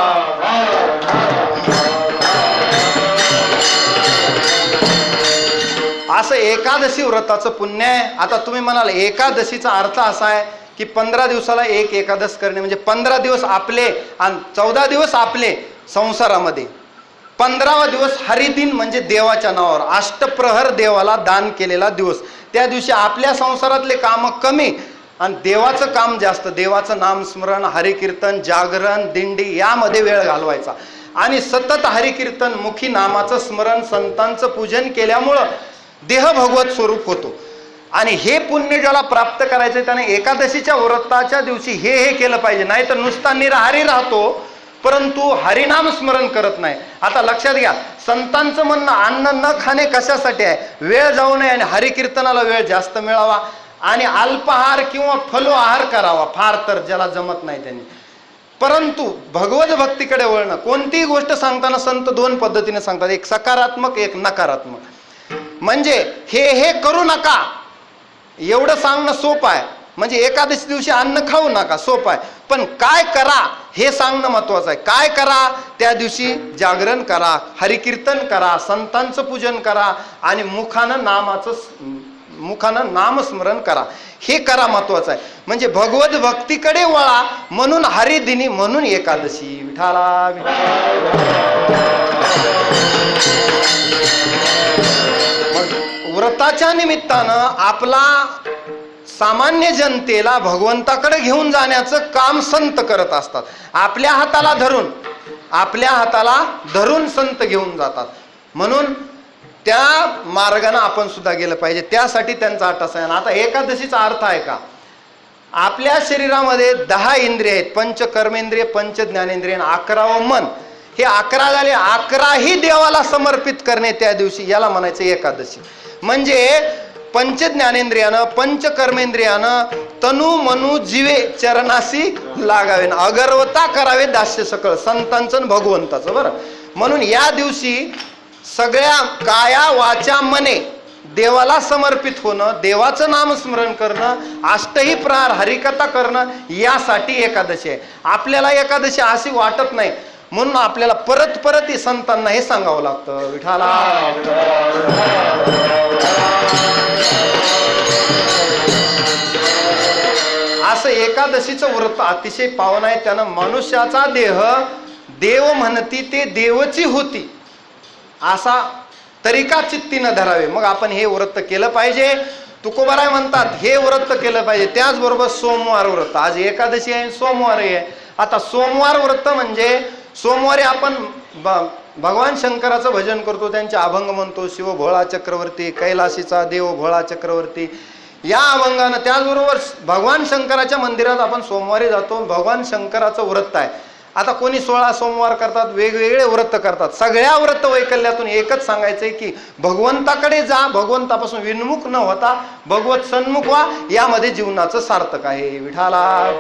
असं एकादशी व्रताचं पुण्य आहे. आता तुम्ही म्हणाल एकादशीचा अर्थ असा आहे की 15 दिवसाला एक एकादश करणे, म्हणजे 15 दिवस आपले आणि 14 दिवस आपले संसारामध्ये, 15वा दिवस हरिदिन म्हणजे देवाच्या नावावर अष्टप्रहर देवाला दान केलेला दिवस. त्या दिवशी आपल्या संसारातले काम कमी आणि देवाचं काम जास्त. देवाचं नामस्मरण, हरिकीर्तन, जागरण, दिंडी यामध्ये वेळ घालवायचा आणि सतत हरिकीर्तन मुखी नामाचं स्मरण संतांचं पूजन केल्यामुळं देह भगवत स्वरूप होतो. आणि हे पुण्य ज्याला प्राप्त करायचं त्याने एकादशीच्या व्रताच्या दिवशी हे केलं पाहिजे. नाही तर नुसता निराहारी राहतो परंतु हरिनाम स्मरण करत नाही. आता लक्षात घ्या, संतांचं म्हणणं अन्न न खाणे कशासाठी आहे? वेळ जाऊ नये आणि हरिकीर्तनाला वेळ जास्त मिळावा आणि अल्पाहार किंवा फलोआहार करावा, फार तर ज्याला जमत नाही त्यांनी. परंतु भगवत भक्तीकडे वळणं, कोणतीही गोष्ट सांगताना संत 2 पद्धतीने सांगतात, एक सकारात्मक एक नकारात्मक. म्हणजे हे करू नका एवढं सांगणं सोपं आहे. म्हणजे एकादशी दिवशी अन्न खाऊ नका सोपं आहे, पण काय करा हे सांगणं महत्वाचं आहे. काय करा? त्या दिवशी जागरण करा, हरिकीर्तन करा, संतांचं पूजन करा आणि मुखानं नामस्मरण करा. हे करा महत्वाचं आहे. म्हणजे भगवत भक्तीकडे वळा म्हणून हरिदिनी, म्हणून एकादशी. विठाला व्रताच्या निमित्तानं आपला सामान्य जनतेला भगवंताकडे घेऊन जाण्याचं काम संत करत असतात. आपल्या हाताला धरून संत घेऊन जातात. म्हणून त्या मार्गाने आपण सुद्धा गेलं पाहिजे. त्यासाठी त्यांचा अट्टास आहे. आता एकादशीचा अर्थ आहे का? आपल्या शरीरामध्ये 10 इंद्रिय आहेत, पंच कर्मेंद्रिय, पंच ज्ञानेंद्रिय आणि 11वं मन. हे 11 झाले. 11ही देवाला समर्पित करणे त्या दिवशी, याला म्हणायचं एकादशी. म्हणजे पंच ज्ञानेंद्रियानं, पंच कर्मेंद्रियानं तनु मनु जीवे चरणाशी लागावे, अगर्वता करावे दास्य सकळ संतांचं भगवंताचं. बरं, म्हणून या दिवशी सगळ्या काया वाचा मने देवाला समर्पित होणं, देवाचं नामस्मरण करणं, अष्टही प्रहार हरिकथा करणं, यासाठी एकादशी आहे. आपल्याला एकादशी अशी वाटत नाही म्हणून आपल्याला परत परत संतांना हे सांगावं लागतं. विठाला असं एकादशीचं व्रत अतिशय पावन आहे. त्यानं मनुष्याचा देह देव म्हणती ते देवची होती असा तरीका चित्तीनं धरावे. मग आपण हे व्रत केलं पाहिजे. तुकोबाराय म्हणतात हे व्रत केलं पाहिजे. त्याचबरोबर सोमवार व्रत, आज एकादशी आहे, सोमवारही आहे. आता सोमवार व्रत म्हणजे सोमवारी आपण भगवान शंकराचं भजन करतो, त्यांचे अभंग म्हणतो, शिव भोळा चक्रवर्ती, कैलाशीचा देव भोळा चक्रवर्ती, या अभंगानं. त्याचबरोबर भगवान शंकराच्या मंदिरात आपण सोमवारी जातो, भगवान शंकराचं व्रत आहे. आता कोणी 16 सोमवार करतात, वेगवेगळे व्रत करतात. सगळ्या व्रत वैकल्यातून एकच सांगायचंय की भगवंताकडे जा, भगवंतापासून विन्मुख न होता भगवत सन्मुख व्हा, यामध्ये जीवनाचं सार्थक आहे. विठाला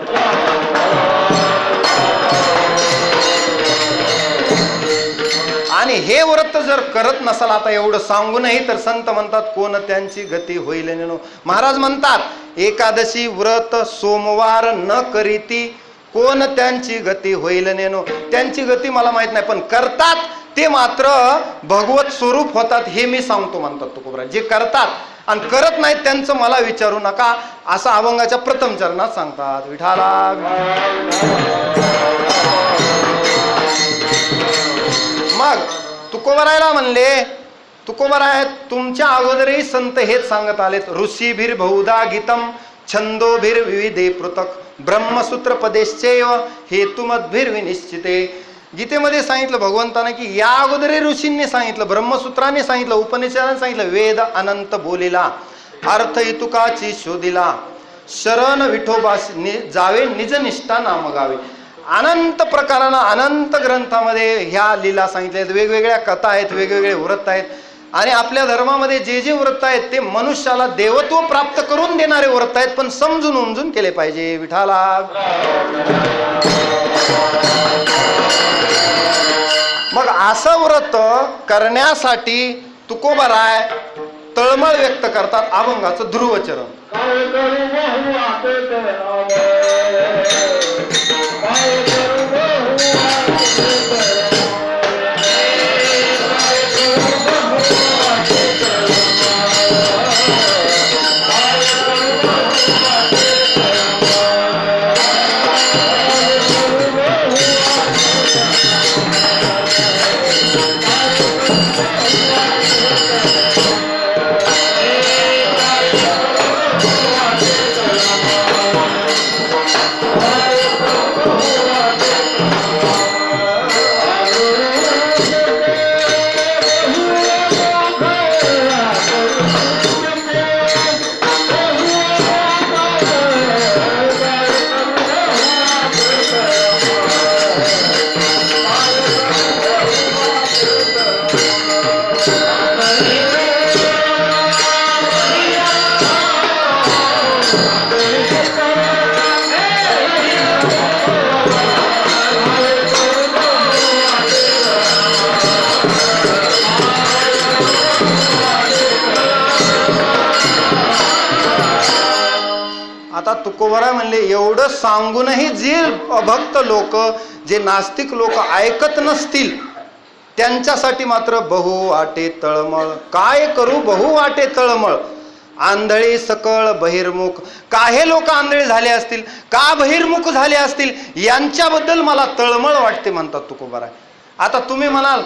आणि हे व्रत जर करत नसाल, आता एवढं सांगूनही तर संत म्हणतात कोण त्यांची गती होईल नेनो. महाराज म्हणतात एकादशी व्रत सोमवार न करीती कोण त्यांची गती होईल नेनो. त्यांची गती मला माहित नाही, पण करतात ते मात्र भगवत स्वरूप होतात हे मी सांगतो म्हणतात तुकोबराय. जे करतात आणि करत नाहीत त्यांचं मला विचारू नका, असं अभंगाच्या प्रथम चरणात सांगतात. विठाला मग तुकोबरायला म्हणले, तुकोबराय तुमच्या अगोदरही संत हेच सांगत आलेत. ऋषीभिर बहुधा गीतम छंदोभिर विविधे पृथक ब्रह्मसूत्र पदेश्चैव हेतुमद्भिर विनिश्चिते. गीतेमध्ये सांगितलं भगवंतानं की या अगोदरही ऋषींनी सांगितलं, ब्रह्मसूत्राने सांगितलं, उपनिषदाने सांगितलं, वेद अनंत बोलिला, अर्थ इतुकाची शोधिला, शरण विठोबा जावे निज निष्ठा नाम गावे. अनंत प्रकारानं अनंत ग्रंथामध्ये ह्या लीला सांगितल्या आहेत, वेगवेगळ्या कथा आहेत, वेगवेगळे व्रत आहेत. आणि आपल्या धर्मामध्ये जे जे व्रत आहेत ते मनुष्याला देवत्व प्राप्त करून देणारे व्रत आहेत, पण समजून उमजून केले पाहिजे. विठाला मग असं व्रत करण्यासाठी तुकोबाराय तळमळ व्यक्त करतात अभंगाचं ध्रुवचरण. आता तुकोबाराय म्हणले एवढं सांगूनही जे अभक्त लोक, जे नास्तिक लोक ऐकत नसतील त्यांच्यासाठी मात्र बहु वाटे तळमळ. काय करू बहु वाटे तळमळ. आंधळी सकळ बहिर्मुख. का हे लोक आंधळे झाले असतील, का बहिर्मुख झाले असतील, यांच्याबद्दल मला तळमळ वाटते म्हणतात तुकोबाराय. आता तुम्ही म्हणाल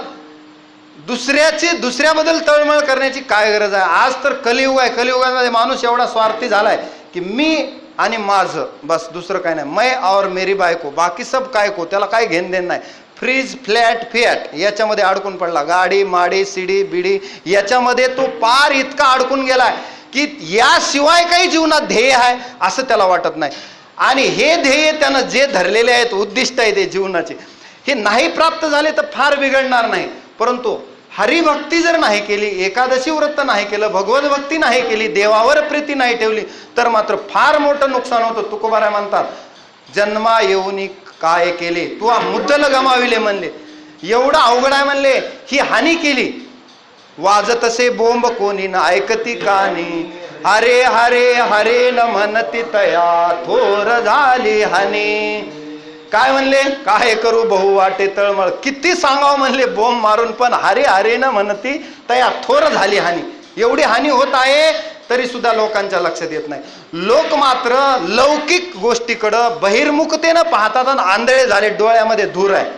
दुसऱ्याबद्दल तळमळ करण्याची काय गरज आहे. आज तर कलियुग आहे. कलियुगामध्ये माणूस एवढा स्वार्थी झालाय की मी आणि माझं बस, दुसरं काय नाही. मै और मेरी बायको, बाकी सब काय को, त्याला काय घेण देण नाही. फ्रीज फ्लॅट फियाट याच्यामध्ये अडकून पडला. गाडी माडी सिडी बिडी याच्यामध्ये तो पार इतका अडकून गेलाय की याशिवाय काही जीवनात ध्येय आहे असं त्याला वाटत नाही. आणि हे ध्येय त्यानं जे धरलेले आहेत, उद्दिष्ट आहे ते जीवनाचे, हे नाही प्राप्त झाले तर फार बिघडणार नाही. परंतु हरिभक्ती जर नाही केली, एकादशी व्रत नाही केलं, भगवत भक्ती नाही केली, देवावर प्रीती नाही ठेवली तर मात्र फार मोठं नुकसान होतं. तुकोबाराय म्हणतात जन्मा येऊनी काय केले तू मुद्दल गमाविले म्हणले. एवढं अवघड आहे म्हणले. ही हानी केली. वाजत असे बोंब कोणी न ऐकती कानी. हरे हरे हरे न म्हणती तया थोर झाली हानी. काय म्हणले, काय करू बहु वाटे तळमळ. किती सांगावं म्हणले बोंब मारून, पण हरे हरे न म्हणती तया थोर झाली हानी. एवढी हानी होत आहे तरी सुद्धा लोकांच्या लक्षात येत नाही. लोक मात्र लौकिक गोष्टीकडं बहिर्मुखतेनं पाहतात आणि आंधळे झाले. डोळ्यामध्ये धूर आहे,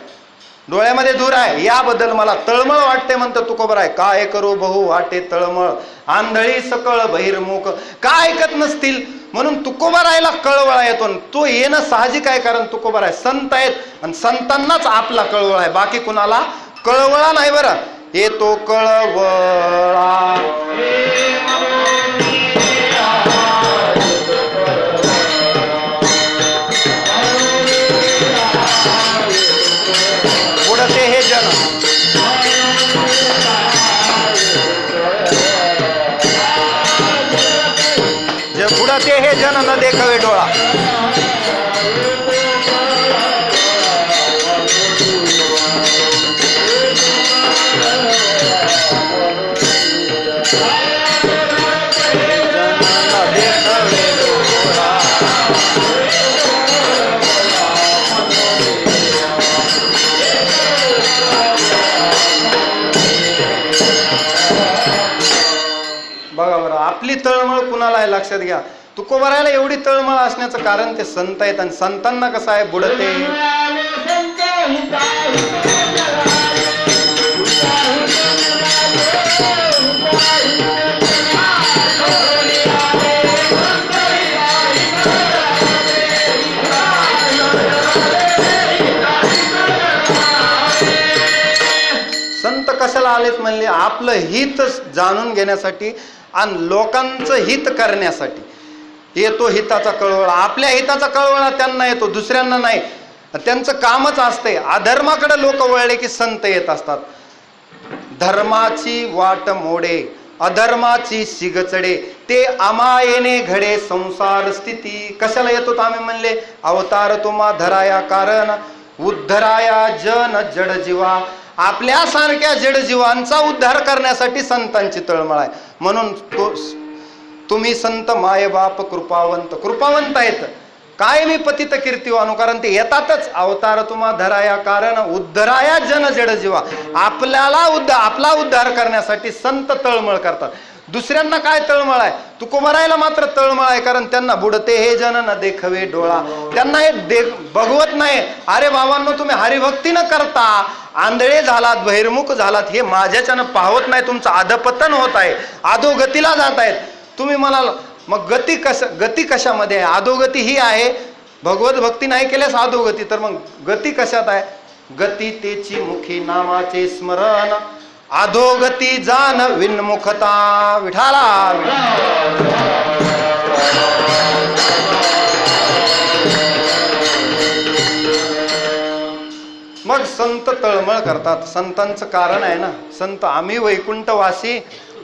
डोळ्यामध्ये धूर आहे. याबद्दल मला तळमळ वाटते म्हणतं तुकोबाराय. काय करू बहु वाटे तळमळ. आंधळी सकळ बहिर्मुख. का ऐकत नसतील म्हणून तुकोबारायला कळवळा येतो. तो येणं साहजिक आहे, कारण तुकोबाराय संत आहेत आणि संतांनाच आपला कळवळा आहे, बाकी कुणाला कळवळा नाही. बरं येतो कळवळा. बुडते हे जन जे बुडते हे जन न देखावे डोळा. बघा बरं, आपली तळमळ कुणाला आहे लक्षात घ्या. तुकोबारायला एवढी तळमळ असण्याचं कारण ते संत आहेत, आणि संतांना कसं आहे बुडते. संत कशाला आलेत म्हणले, आपलं हित जाणून घेण्यासाठी आणि लोकांचं हित करण्यासाठी. येतो हिताचा कळवळा. आपल्या हिताचा कळवळा त्यांना येतो, दुसऱ्यांना नाही. त्यांचं कामच असते अधर्माकडे लोक वळले की संत येत असतात. धर्माची वाट मोडे अधर्माची शिगचडे ते अमायेने घडे संसार स्थिती. कशाला येतो आम्ही म्हणले अवतार तुम्हा धराया कारण उद्धराया जन जड जीवा. आपल्यासारख्या जड जीवांचा उद्धार करण्यासाठी संतांची तळमळ आहे. म्हणून तुम्ही संत मायबाप कृपावंत आहेत. काय मी पतित कीर्तिवानो, कारण ते येतातच अवतार तुम्हा धराया कारण उद्धराया जन जड जीवा. आपला उद्धार करण्यासाठी संत तळमळ करतात. दुसऱ्यांना काय तळमळ आहे? तुकोबारायला मात्र तळमळ आहे, कारण त्यांना बुडते हे जन न देखवे डोळा. त्यांना हे बघवत नाही. अरे बाबांनो, तुम्ही हरिभक्ती न करता आंधळे झालात, बहिर्मुख झालात, हे माझ्याच्यानं पाहत नाही. तुमचं अधपतन होत आहे, अधोगतीला जात आहेत. तुम्ही म्हणाल मग गती कशामध्ये आहे? अधोगती ही आहे, भगवत भक्ती नाही केल्यास अधोगती. तर मग गती कशात आहे? गती तेची मुखी नामाचे स्मरण, अधोगती जाण विन्मुखता. विठाला मग संत तळमळ करतात. संतांचं कारण आहे ना, संत आम्ही वैकुंठवासी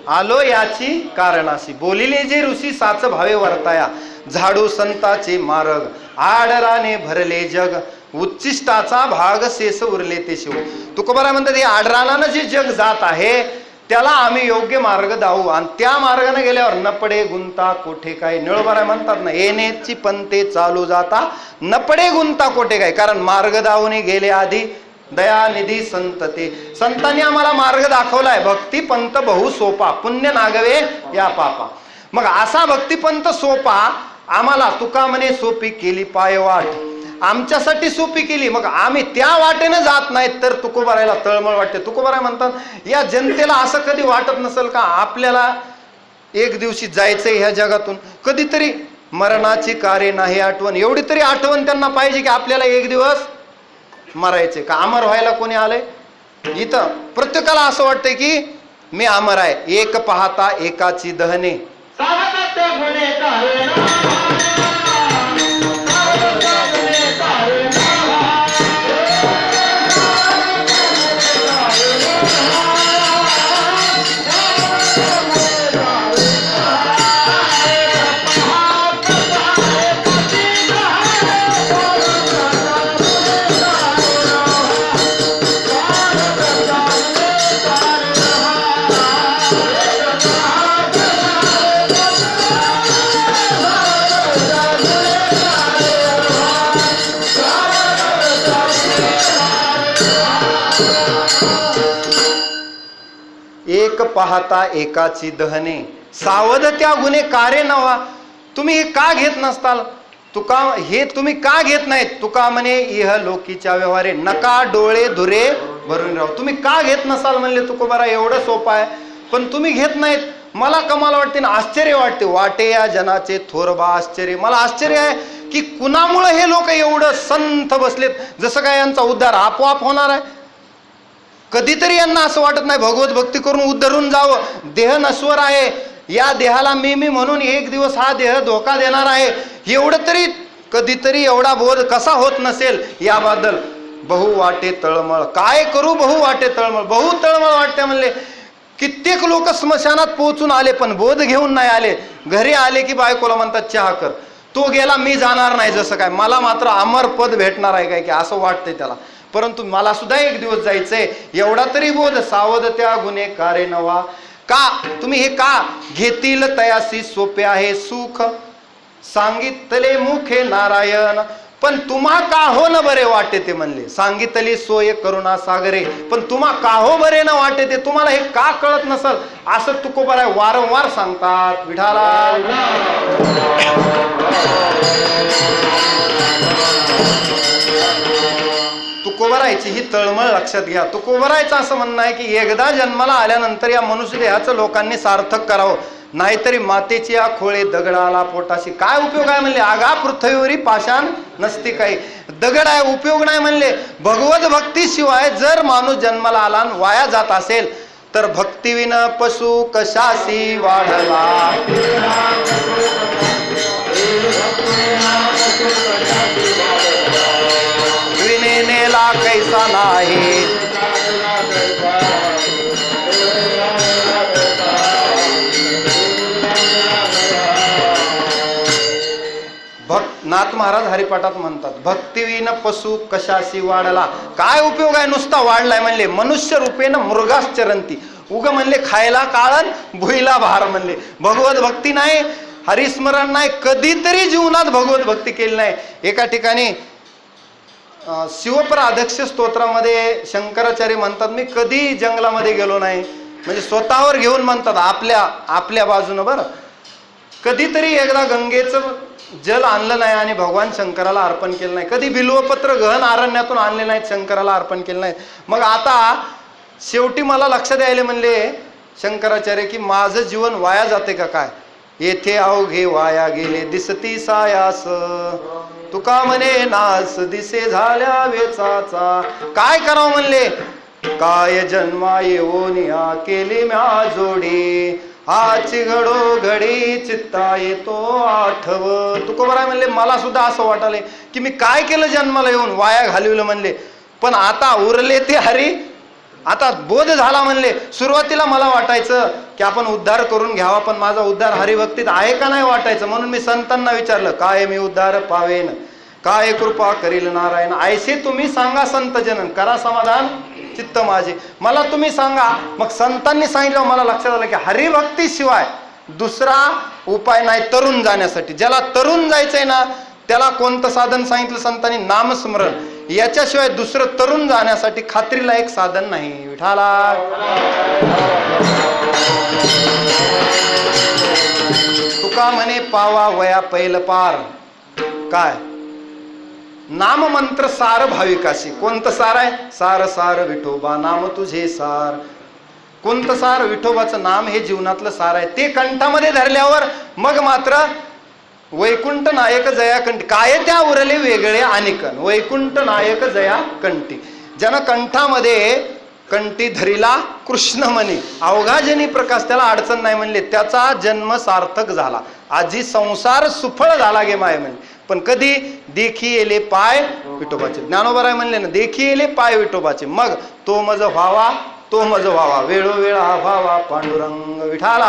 आलो याची कारणाशी. बोलिले जे ऋषी साच भावे वर्ताया, झाडू संताचे मार्ग आडराने भरले जग, उच्चिष्टाचा भाग शेष उरले ते शिव. तुकोबारा म्हणतात हे आडरानानं जे जग जात आहे त्याला आम्ही योग्य मार्ग दावू, आणि त्या मार्गाने गेल्यावर न पडे गुंता कोठे काय. निळोबारा म्हणतात ना, येण्याची पंते चालू जाता न पडे गुंता कोठे काय. कारण मार्ग दावून गेले आधी दयानिधी संत ते. संतांनी आम्हाला मार्ग दाखवलाय. भक्तिपंथ बहु सोपा पुण्य नागवे या पापा. मग असा भक्तिपंथ सोपा आम्हाला तुका म्हणे सोपी केली पायवाट, आमच्यासाठी सोपी केली. मग आम्ही त्या वाटेने जात नाहीत तर तुकोबारायला तळमळ वाटते. तुकोबाराय म्हणतात या जनतेला असं कधी वाटत नसेल का आपल्याला एक दिवशी जायचंय ह्या जगातून, कधीतरी मरणाची कार्य नाही आठवण. एवढी तरी आठवण त्यांना पाहिजे की आपल्याला एक दिवस मरायचे. का अमर व्हायला कोणी आलंय? इथं प्रत्येकाला असं वाटतंय की मी अमर आहे. एक पाहता एकाची दहने, एक पाहता एकाची दहने, सावध त्या गुन्हे कारे नवा. तुम्ही हे का घेत नसताल? तुका हे तुम्ही का घेत नाहीत? तुका म्हणे इह लोकीच्या व्यवहारे नका डोळे धुरे भरून राहू. तुम्ही का घेत नसाल म्हणले तुकोबारा. एवढं सोपं आहे पण तुम्ही घेत नाहीत. मला कमाल वाटते ना, आश्चर्य वाटते. वाटे या जनाचे थोरबा आश्चर्य. मला आश्चर्य आहे की कुणामुळे हे लोक एवढं संथ बसलेत, जसं काय यांचा उद्धार आपोआप होणार आहे. कधीतरी यांना असं वाटत नाही भगवत भक्ती करून उद्धरून जावं. देह नश्वर आहे, या देहाला मी म्हणून एक दिवस हा देह धोका देणार आहे. एवढं तरी कधीतरी एवढा बोध कसा होत नसेल याबद्दल बहु वाटे तळमळ. काय करू बहु वाटे तळमळ. बहु तळमळ वाटते म्हणले. कित्येक लोक स्मशानात पोहोचून आले पण बोध घेऊन नाही आले. घरी आले की बायकोला म्हणतात चहा कर. तो गेला, मी जाणार नाही. जसं काय मला मात्र अमर पद भेटणार आहे काय की असं वाटतंय त्याला. परंतु मला सुद्धा एक दिवस जायचंय. एवढा तरी बोध. सावध त्या गुन्हे कारे नवा. का तुम्ही हे का घेतील तयासी सोपे आहे सुख, सांगितले मुखे नारायण. पण तुम्हा का हो न बरे वाटे ते म्हणले. सांगितली सोय करुणा सागरे, पण तुम्हा का हो बरे न वाटे ते. तुम्हाला हे का कळत नसल असं तुकोबाराय वारंवार सांगतात. विठाला तुकोबारायची ही तळमळ लक्षात घ्या. तुकोबारायचं असं म्हणणं आहे की एकदा जन्माला आल्यानंतर या मनुष्य देहाचं लोकांनी सार्थक करावं, नाहीतरी मातेची या खोळे दगडाला पोटाशी. काय उपयोग आहे म्हणले. आगा पृथ्वीवरी पाषाण नसते काही. दगड आहे, उपयोग नाही म्हणले. भगवत भक्तीशिवाय जर माणूस जन्माला आला वाया जात असेल तर भक्तिविन पशु कशाशी वाढला. आहे. नाथ महाराज हरिपाठात म्हणतात, भक्तिविन पशु कशाशी वाढला. काय उपयोग आहे नुसता वाढलाय म्हणले. मनुष्य रूपेनं मृगास चरंती. उग म्हणले खायला काळण भुईला भार म्हणले. भगवत भक्ती नाही, हरिस्मरण नाही, कधीतरी जीवनात भगवत भक्ती केली नाही. एका ठिकाणी शिवप्राध्यक्ष स्तोत्रामध्ये शंकराचार्य म्हणतात, मी कधी जंगलामध्ये गेलो नाही. म्हणजे स्वतःवर घेऊन म्हणतात, आपल्या बाजूनं बरं. कधीतरी एकदा गंगेचं जल आणलं नाही आणि भगवान शंकराला अर्पण केलं नाही. कधी बिल्वपत्र गहन अरण्यातून आणले नाहीत, शंकराला अर्पण केलं नाही. मग आता शेवटी मला लक्षात यायले म्हणले शंकराचार्य की माझं जीवन वाया जाते का काय. येथे अवघे वाया गेले दिसती सायास, तुका म्हणे नास दिसे झाल्या वेचाचा. काय करावं म्हणले, काय जन्मा येऊन या केली म्या जोडी, आची घडो घडी चित्ता येतो आठव. तुकोबराय म्हणले मला सुद्धा असं वाटायलंय की मी काय केलं जन्माला येऊन, वाया घालवलं म्हणले. पण आता उरले ते हरी. आता बोध झाला म्हणले. सुरुवातीला मला वाटायचं की आपण उद्धार करून घ्यावा, पण माझा उद्धार हरिभक्तीत आहे का नाही वाटायचं. म्हणून मी संतांना विचारलं, काय मी उद्धार पावेन, काय कृपा करील नारायण. ऐसे तुम्ही सांगा संत जनन, करा समाधान चित्त माझे. मला तुम्ही सांगा. मग संतांनी सांगितलं, मला लक्षात आलं की हरिभक्ती शिवाय दुसरा उपाय नाही तरुण जाण्यासाठी. ज्याला तरुण जायचंय ना, त्याला कोणतं साधन सांगितलं संतांनी, नामस्मरण. याच्याशिवाय दुसरं तरुण जाण्यासाठी खात्रीला एक साधन नाही. विठाला तुका म्हणे पावा वया पैल पार. काय नाम मंत्र सार भाविकाशी. कोणतं सार आहे, सार सार विठोबा नाम तुझे सार. कोणतं सार, विठोबाचं नाम हे जीवनातलं सार आहे. ते कंठामध्ये धरल्यावर मग मात्र वैकुंठ नायक जया कंठी. काय त्या उरले वेगळे अनिकन, वैकुंठ नायक जया कंठी. ज्यानं कंठामध्ये कंठी धरिला कृष्ण म्हणे, अवघाजनी प्रकाश, त्याला अडचण नाही म्हणले, त्याचा जन्म सार्थक झाला. आजी संसार सुफळ झाला गे माय म्हणले. पण कधी, देखी येले पाय विठोबाचे. ज्ञानोबराय म्हणले ना, देखी येले पाय विठोबाचे. मग तो मज व्हावा, तो मज व्हावा, वेळोवेळा व्हावा पांडुरंग विठाला.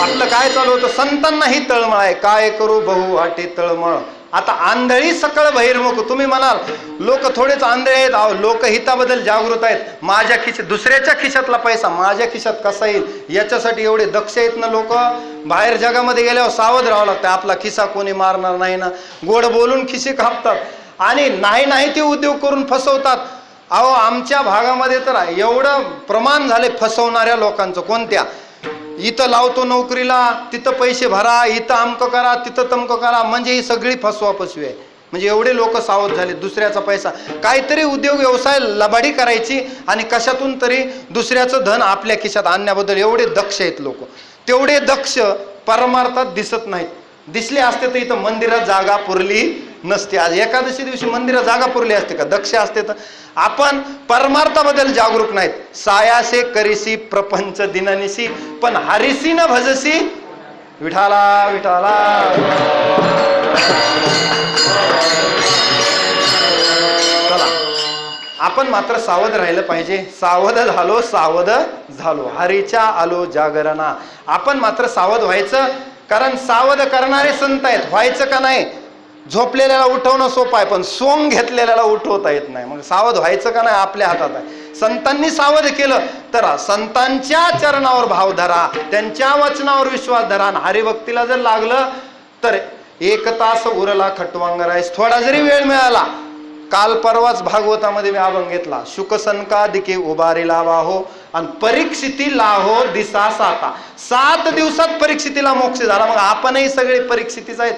आपलं काय चालू होतं, संतांनाही तळमळ आहे, काय करू बहु वाटे तळमळ. आता आंधळी सकळ बहिर्मुख. तुम्ही म्हणाल लोक थोडेच आंधळे आहेत. लोक हिताबद्दल जागृत आहेत. माझ्या खिशात, दुसऱ्याच्या खिशातला पैसा माझ्या खिशात कसा येईल याच्यासाठी एवढे दक्ष आहेत ना लोक. बाहेर जगामध्ये गेल्यावर सावध राहावं लागतं. आपला खिसा कोणी मारणार नाही ना. गोड बोलून खिसे कापतात आणि नाही ते उद्योग करून फसवतात. अहो आमच्या भागामध्ये तर एवढं प्रमाण झाले फसवणाऱ्या लोकांचं. कोणत्या, इथं लावतो नोकरीला, तिथं पैसे भरा, इथं अमकं करा, तिथं तमकं करा. म्हणजे ही सगळी फसवाफसवी आहे. म्हणजे एवढे लोक सावध झाले. दुसऱ्याचा पैसा, काहीतरी उद्योग व्यवसाय लबाडी करायची आणि कशातून तरी दुसऱ्याचं धन आपल्या खिशात आणण्याबद्दल एवढे दक्ष आहेत लोक. तेवढे दक्ष परमार्थात दिसत नाहीत. दिसले असते तर इथं मंदिरात जागा पुरली नसते. आज एकादशी दिवशी मंदिरात जागा पुरली असते का, दक्ष असते तर. आपण परमार्थाबद्दल जागरूक नाहीत. सायासे करीसी प्रपंच दिननिसी, पण हरिसी न भजसी विठाला विठाला. चला आपण मात्र सावध राहिलं पाहिजे. सावध झालो हरीच्या आलो जागरणा. आपण मात्र सावध व्हायचं, कारण सावध करणारे संत आहेत. व्हायचं का नाही, झोपलेल्याला उठवणं सोपं आहे, पण सोंग घेतलेल्याला उठवता येत नाही. मग सावध व्हायचं का नाही आपल्या हातात आहे. संतांनी सावध केलं तर संतांच्या चरणावर भाव धरा, त्यांच्या वचनावर विश्वास धरा. हरिभक्तीला जर लागलं तर 1 तास उरला खटवांगरायस. थोडा जरी वेळ मिळाला. काल परवाच भागवतामध्ये मी अभंग घेतला, शुकसनका दिके उभारीला वाहो आणि परीक्षिती लाहो दिसा साता. 7 दिवसात परीक्षितीला मोक्ष झाला. मग आपणही सगळे परीक्षितीच आहेत.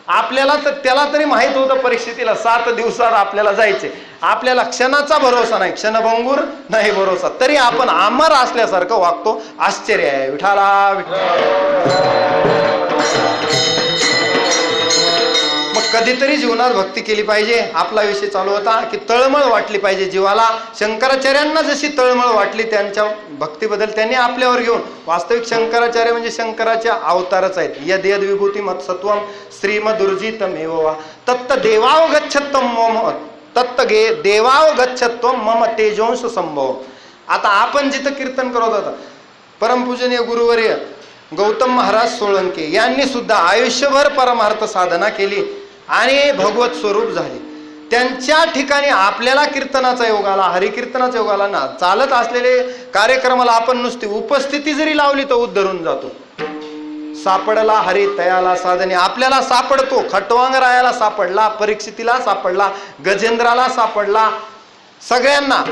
आपल्याला तर त्याला तरी माहित होतं परीक्षितीला 7 दिवसात आपल्याला जायचे. आपल्याला क्षणाचा भरोसा नाही, क्षणभंगूर नाही भरोसा, तरी आपण अमर असल्यासारखं वागतो. आश्चर्य आहे. विठाला विठ्ठल. मग कधीतरी जीवनात भक्ती केली पाहिजे. आपला विषय चालू होता की तळमळ वाटली पाहिजे जीवाला. शंकराचार्यांना जशी तळमळ वाटली त्यांच्या भक्तीबद्दल त्यांनी आपल्यावर घेऊन, वास्तविक शंकराचार्य म्हणजे शंकराच्या अवतारच आहेत. यद यद विभूती मत सत्वम श्रीमदुर्जितमेव वा तत्त देवावगच्छत्वम मम तत्त देवावगच्छत्वम मम तेजोंश संभव. आता आपण जिथं कीर्तन करत होता, परमपूजनीय गुरुवर्य गौतम महाराज सोळंके यांनी सुद्धा आयुष्यभर परमार्थ साधना केली आणि भगवत स्वरूप झाले. त्यांच्या ठिकाणी आपल्याला कीर्तनाचा योग आला, हरिकीर्तनाचा योग आला ना. चालत असलेले कार्यक्रमाला आपण नुसती उपस्थिती जरी लावली तर उद्धरून जातो. सापडला हरी तयाला साधने, आपल्याला सापडतो. खटवांगरायाला सापडला, परीक्षितीला सापडला, गजेंद्राला सापडला, सगळ्यांना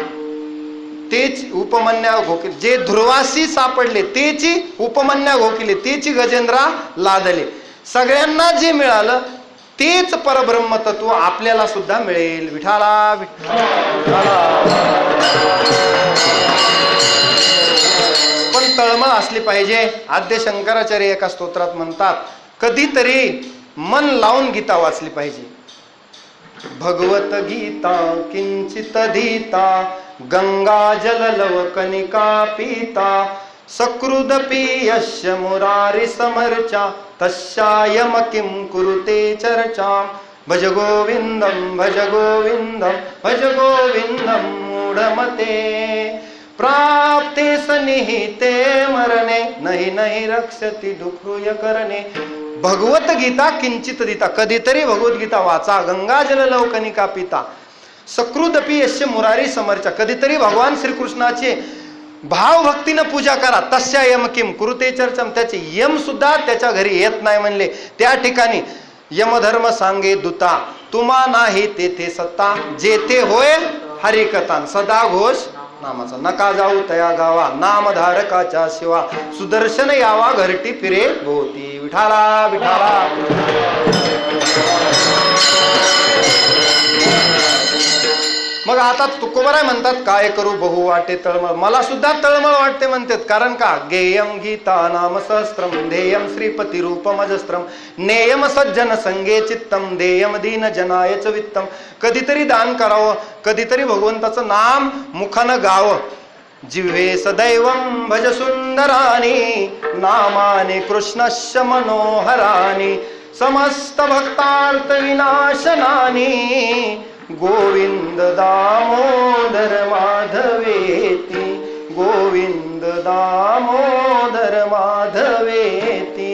तेच उपमन्या घोकिले. जे ध्रुवासी सापडले तेची उपमन्या घोकिले, तेची गजेंद्रा लादले. सगळ्यांना जे मिळालं तेच परब्रह्म तत्व आपल्याला सुद्धा मिळेल. विठाला विठाला. पण तळमळ असली पाहिजे. आद्य शंकराचार्य एका स्तोत्रात म्हणतात, कधीतरी मन लावून गीता वाचली पाहिजे. भगवत गीता किंचित धीता गंगा जल लव कनिका पीता सकृदपि यस्य मुरारी समर्चा तस्यायम किं कुरुते चर्चा. भज गोविंदम भज गोविंदम भज गोविंदम मूढमते प्राप्ते सनिहिते मरणे नहि नहि रक्षति दुःखृय करणे. भगवत गीता किंचित दिता, कधीतरी भगवद्गीता वाचा. गंगा जल लव कनिका पिता सकृदपि यस्य मुरारी समर्चा, कधीतरी भगवान श्रीकृष्णाचे भावभक्तीनं पूजा करा. तस्या यम किम कुरुते चर्चम, त्याचे यम सुद्धा त्याच्या घरी येत नाही म्हणले. त्या ठिकाणी यमधर्म सांगे दूता तुम्हा नाही तेथे सत्ता, जेथे होय हरिकथा सदा घोष नामाचा. नका जाऊ तया गावा नामधारकाच्या शिवा सुदर्शन यावा घरटी फिरे भोवती. विठाला विठाला. मग आता तुकोबराय म्हणतात, काय करू बहु वाटे तळमळ. मला सुद्धा तळमळ वाटते म्हणतात. कारण का, गेयम गीता नाम सहस्त्रम ध्येयम श्रीपती रूपमजस्त्रम नेयम सज्जन संगे चित्तम देयम दीन जनायच वित्तम. कधीतरी दान करावं, कधीतरी भगवंताचं नाम मुखानं गावं. जिव्हे सदैवम भज सुंदरानी नामाने कृष्णस्य मनोहरानी समस्त भक्तार्थ विनाशनानी गोविंद दामोदर माधवेती गोविंद दामोदर माधवेती.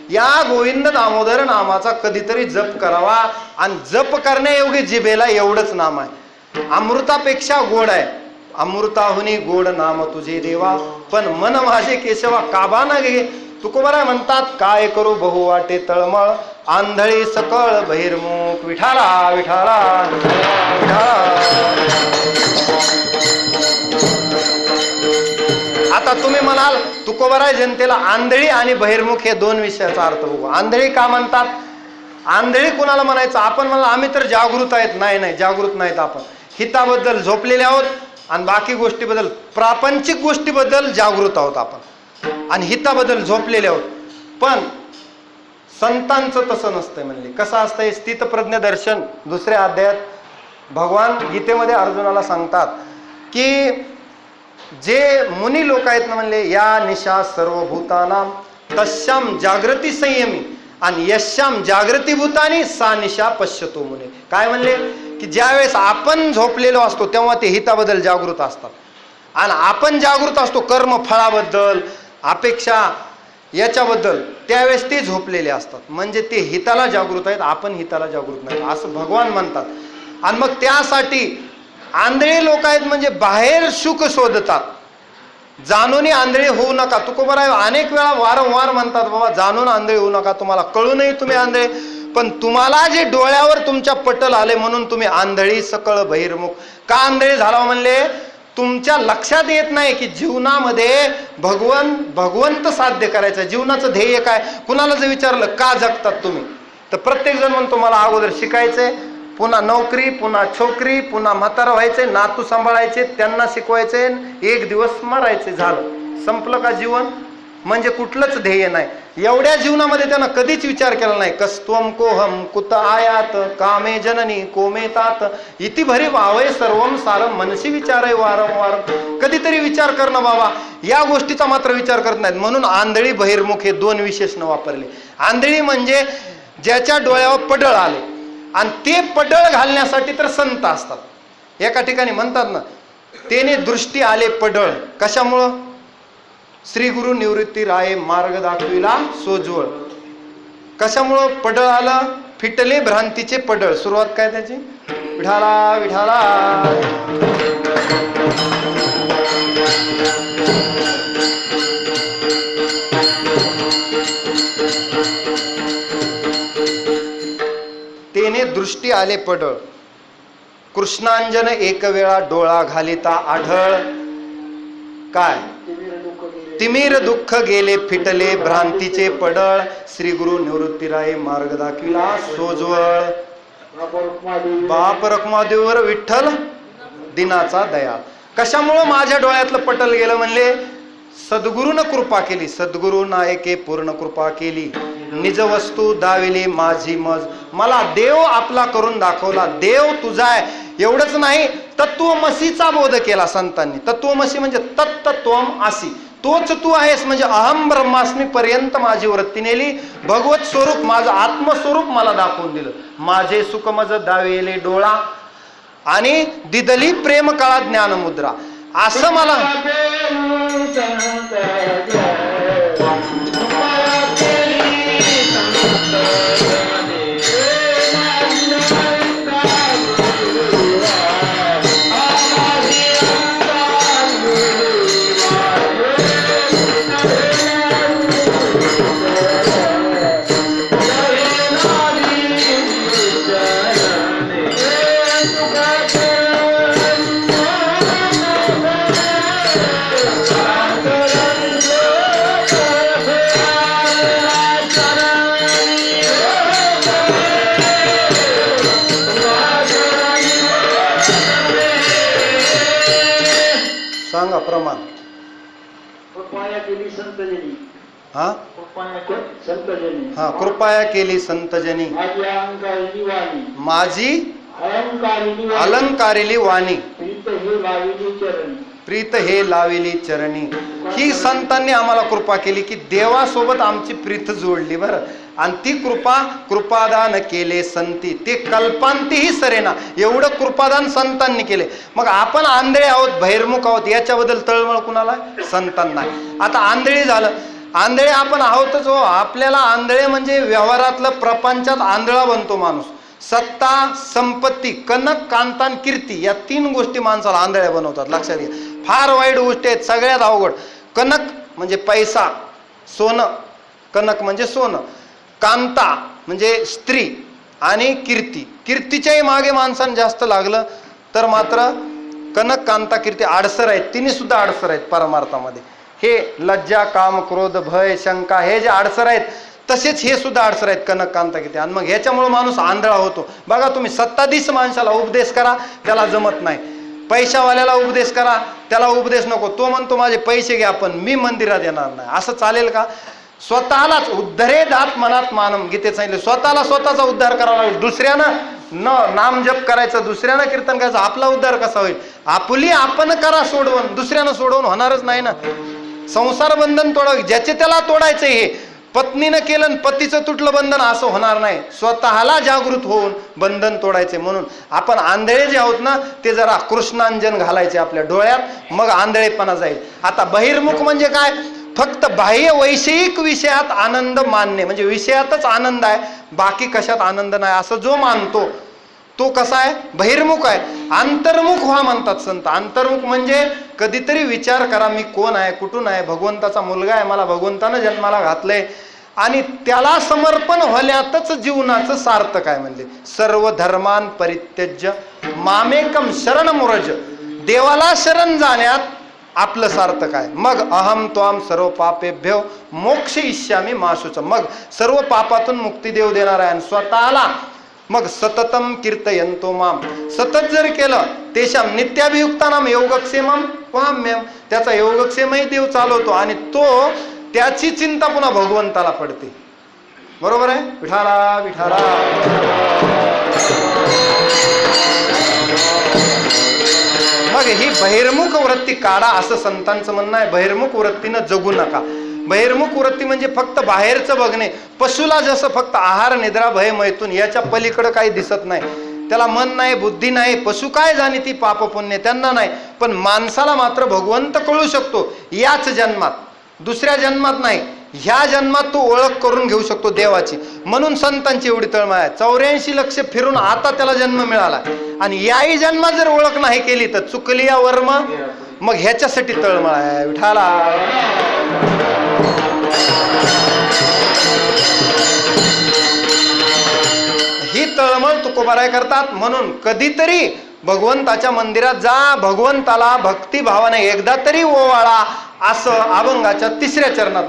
या गोविंद दामोदर नामाचा कधीतरी जप करावा. आणि जप करण्यायोग्य जिभेला एवढंच नाम आहे. अमृतापेक्षा गोड आहे. अमृताहुनी गोड नाम तुझे देवा, पण मन माझे केशवा काबा न घे. तुकोबराय म्हणतात, काय करू बहु वाटे तळमळ आंधळी सकळ बहिर्मुख. विठाला विठाला विठाला. आता तुम्ही म्हणाल तुकोबराय जनतेला आंधळी आणि बहिर्मुख हे दोन विषयाचा अर्थ बघू. आंधळी का म्हणतात? आंधळी कुणाला म्हणायचं? आपण म्हणाल आम्ही तर जागृत आहेत. नाही नाही, जागृत नाहीत आपण. हिताबद्दल झोपलेले आहोत आणि बाकी गोष्टीबद्दल, प्रापंचिक गोष्टीबद्दल जागृत आहोत आपण आणि हिताबद्दल झोपलेले आहोत. पण संतांचं तसं नसतंय म्हणले. कसं असतंय? स्थितप्रज्ञ दर्शन दुसऱ्या अध्यायात भगवान गीतेमध्ये अर्जुनाला सांगतात की जे मुनी लोक आहेत ना म्हणले, या निशा सर्वभूतानाम तस्याम जागृती संयमी आणि यश्याम जागृती भूतानी सा निशा पश्यतो मुने. काय म्हणले की ज्यावेळेस आपण झोपलेलो असतो तेव्हा ते हिताबद्दल जागृत असतात आणि आपण जागृत असतो कर्म फळाबद्दल, अपेक्षा याच्याबद्दल, त्यावेळेस ते झोपलेले असतात. म्हणजे ते हिताला जागृत आहेत, आपण हिताला जागृत नाही असं भगवान म्हणतात. आणि मग त्यासाठी आंधळे लोक आहेत म्हणजे बाहेर सुख शोधतात. जाणून आंधळे होऊ नका. तुकोबराय अनेक वेळा वारंवार म्हणतात, बाबा जाणून आंधळे होऊ नका. तुम्हाला कळूनही तुम्ही आंधळे, पण तुम्हाला जे डोळ्यावर तुमच्या पटल आले म्हणून तुम्ही आंधळी सकळ बहिर्मुख. का आंधळे झाला म्हणले? तुमच्या लक्षात येत नाही की जीवनामध्ये भगवंत साध्य करायचं. जीवनाचं ध्येय काय? कुणाला जर विचारलं का जगतात तुम्ही, तर प्रत्येक जण म्हणतो मला अगोदर शिकायचंय, पुन्हा नोकरी, पुन्हा छोकरी, पुन्हा म्हातारा व्हायचे, नातू सांभाळायचे, त्यांना शिकवायचे, एक दिवस मरायचे, झालं, संपलं का जीवन? म्हणजे कुठलंच ध्येय नाही. एवढ्या जीवनामध्ये त्यानं कधीच विचार केला नाही. कस्त्वम कोहम कुत आयात कामे जननी कोमेतात इति भरी भावय सर्वम सारम मनसी विचारय वारंवार. कधीतरी विचार करणं बाबा, या गोष्टीचा मात्र विचार करत नाहीत. म्हणून आंधळी बहिर्मुख हे दोन विशेषण वापरले. आंधळी म्हणजे ज्याच्या डोळ्यावर पडळ आले, आणि ते पडळ घालण्यासाठी तर संत असतात. एका ठिकाणी म्हणतात ना, तेने दृष्टी आले पडळ. कशामुळं? श्री गुरु निवृत्ती राये मार्ग दाखविला सोजवळ. कशामुळं पडळ आलं? फिटले भ्रांतीचे पडळ. सुरुवात काय त्याची? विठाला विठाला. तेने दृष्टी आले पडळ, कृष्णांजन एक वेळा डोळा घालिता आढळ. काय? तिमिर दुःख गेले फिटले भ्रांतीचे पडळ. श्री गुरु निवृत्तीराये मार्ग दाखविला सोजवळ. बाप रखमादेवर विठ्ठल दिनाचा दया. कशामुळं माझ्या डोळ्यातलं पटल गेलं? म्हणले सद्गुरूनं कृपा केली. सद्गुरु नायके पूर्ण कृपा केली. निज वस्तू दाविली माझी मज. मला देव आपला करून दाखवला. देव तुझा आहे एवढंच नाही, तत्वमसीचा बोध केला संतांनी. तत्वमसी म्हणजे तत्त्वम आसी, तोच तू आहेस. म्हणजे अहम ब्रह्मास्मी पर्यंत माझी वृत्ती नेली. भगवत स्वरूप माझं आत्मस्वरूप मला दाखवून दिलं. माझे सुख मज दावेले डोळा आणि दिदली प्रेम काळा ज्ञानमुद्रा. असं मला सांगा प्रमाण. हा कृपया केली संतजनी माझी अलंकारिली वाणी प्रीत हे लाविली चरणी. ही संतांनी आम्हाला कृपा केली की देवासोबत आमची प्रीत जोडली बरं. आणि ती कृपादान केले संती ते कल्पांतीही सरेना. एवढं कृपादान संतांनी केले. मग आपण आंधळे आहोत, बहिर्मुख आहोत, याच्याबद्दल तळमळ कुणाला? संतांना. आता आंधळी झालं, आंधळे आपण आहोतच हो. आपल्याला आंधळे म्हणजे व्यवहारातलं प्रपंचात आंधळा बनतो माणूस. सत्ता, संपत्ती, कनक, कांतान, कीर्ती या तीन गोष्टी माणसाला आंधळ्या बनवतात. लक्षात घ्या, फार वाईट गोष्टी आहेत. सगळ्यात अवघड कनक म्हणजे पैसा, सोनं. कनक म्हणजे सोनं. कांता म्हणजे स्त्री आणि कीर्ती. कीर्तीच्याही मागे माणसानं जास्त लागलं तर मात्र कनक, कांता, कीर्ती आडसर आहेत. तिन्ही सुद्धा आडसर आहेत परमार्थामध्ये. हे लज्जा, काम, क्रोध, भय, शंका हे जे आडसर आहेत तसेच हे सुद्धा अडसर आहेत, कनक, कांता, कीर्ती. आणि मग ह्याच्यामुळे माणूस आंधळा होतो. बघा तुम्ही, सत्ताधीश माणसाला उपदेश करा त्याला जमत नाही. पैशावाल्याला उपदेश करा त्याला उपदेश नको. तो म्हणतो माझे पैसे घ्या पण मी मंदिरात येणार नाही. असं चालेल का? स्वतःलाच उद्धरेदात मनात मानम गीतेत सांगितले. स्वतःला स्वतःचा उद्धार करावा लागेल. दुसऱ्यानं नाम जप करायचं, दुसऱ्यानं कीर्तन करायचं, आपला उद्धार कसा होईल? आपली आपण करा सोडवून, दुसऱ्यानं सोडवून होणारच नाही ना. संसार बंधन तोडावे ज्याचे त्याला तोडायचं. हे पत्नीनं केलं पतीचं तुटलं बंधन असं होणार नाही. स्वतःला जागृत होऊन बंधन तोडायचे. म्हणून आपण आंधळे जे आहोत ना ते जरा कृष्णांजन घालायचे आपल्या डोळ्यात, मग आंधळेपणा जाईल. आता बहिर्मुख म्हणजे काय? फक्त बाह्य वैषयिक विषयात आनंद मानणे, म्हणजे विषयातच आनंद आहे बाकी कशात आनंद नाही असं जो मानतो तो कसा आहे? बहिर्मुख आहे. अंतर्मुख व्हा म्हणतात संत. अंतर्मुख म्हणजे कधीतरी विचार करा मी कोण आहे, कुठून आहे, भगवंताचा मुलगा आहे, मला भगवंतानं जन्माला घातलंय आणि त्याला समर्पण होण्यातच जीवनाचं सार्थक आहे. म्हणजे सर्व धर्मान परित्यज्य मामेकम शरण मुरज. देवाला शरण जाण्यात आपलं सार्थक आहे. मग अहम त्वाम सर्व पापेभ्यो मोक्ष इष्यामी माशुच. मग सर्व पापातून मुक्ती देव देणार आहे. आणि स्वतःला मग सततम कीर्तयंतो माम, सतत जर केलं तेशाम नित्याभियुक्तानाम योगक्षेमम वाम्यम, त्याचा योगक्षेमही देव चालवतो आणि तो त्याची चिंता पुन्हा भगवंताला पडते. बरोबर आहे? विठाला विठाला. मग ही बहिर्मुख वृत्ती काढा असं संतांचं म्हणणं आहे. बहिर्मुख वृत्तीनं जगू नका. बहिर्मुख वृत्ती म्हणजे फक्त बाहेरचं बघणे. पशुला जसं फक्त आहार निद्रा भय मैथून याच्या पलीकडे काही दिसत नाही, त्याला मन नाही बुद्धी नाही, पशु काय जाणे ती पाप पुण्य त्यांना नाही. पण माणसाला मात्र भगवंत कळू शकतो याच जन्मात, दुसऱ्या जन्मात नाही. ह्या जन्मात तू ओळख करून घेऊ शकतो देवाची. म्हणून संतांची एवढी तळमळ आहे. 84 लक्ष फिरून आता त्याला जन्म मिळाला आणि याही जन्मात जर ओळख नाही केली तर चुकली या वर्म. मग ह्याच्यासाठी तळमळ आहे. विठाला. ही तळमळ तुकोबाराय करतात. म्हणून कधीतरी भगवंताच्या मंदिरात जा, भगवंताला भक्तिभावाने एकदा तरी ओवाळा असं अभंगाच्या 3ऱ्या चरणात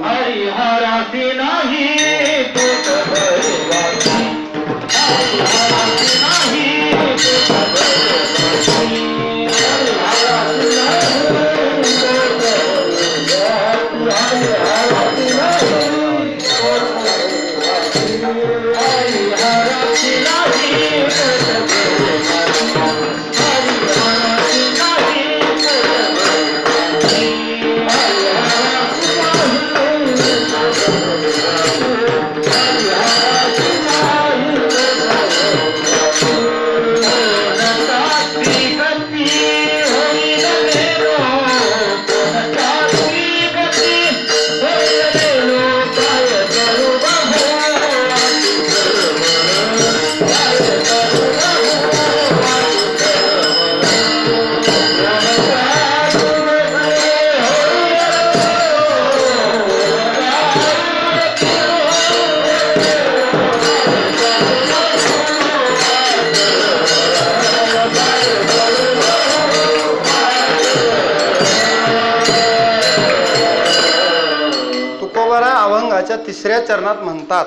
अभंगाच्या 3ऱ्या चरणात म्हणतात,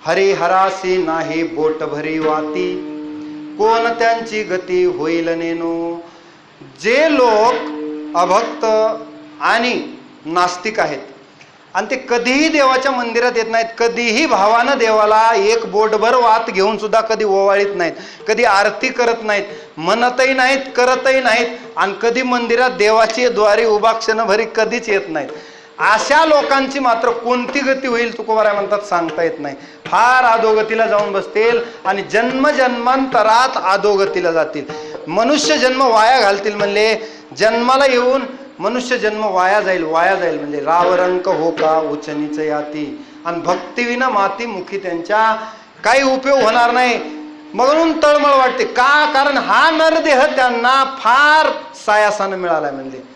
हरिहरासी नाही बोट भरी वाती, कोण त्यांची गती होईल नेनो. जे लोक अभक्त आणि नास्तिक आहेत आणि ते कधीही देवाच्या मंदिरात येत नाहीत, कधीही भावानं देवाला एक बोटभर वात घेऊन सुद्धा कधी ओवाळीत नाहीत, कधी आरती करत नाहीत, म्हणतही नाहीत, करतही नाहीत आणि कधी मंदिरात देवाची द्वारी उभा क्षणभरी कधीच येत नाहीत, अशा लोकांची मात्र कोणती गती होईल तुकोबाराय म्हणतात सांगता येत नाही. फार अधोगतीला जाऊन बसतील आणि जन्मजन्मांतरात अधोगतीला जातील. मनुष्य जन्म वाया घालतील म्हणले. जन्माला येऊन मनुष्य जन्म वाया जाईल म्हणजे रावरंक हो का उचनीच याती. आणि भक्तीविना माती मुखी त्यांच्या काही उपयोग होणार नाही. म्हणून तळमळ वाटते का? कारण हा नरदेह त्यांना फार सायासानं मिळालाय. म्हणजे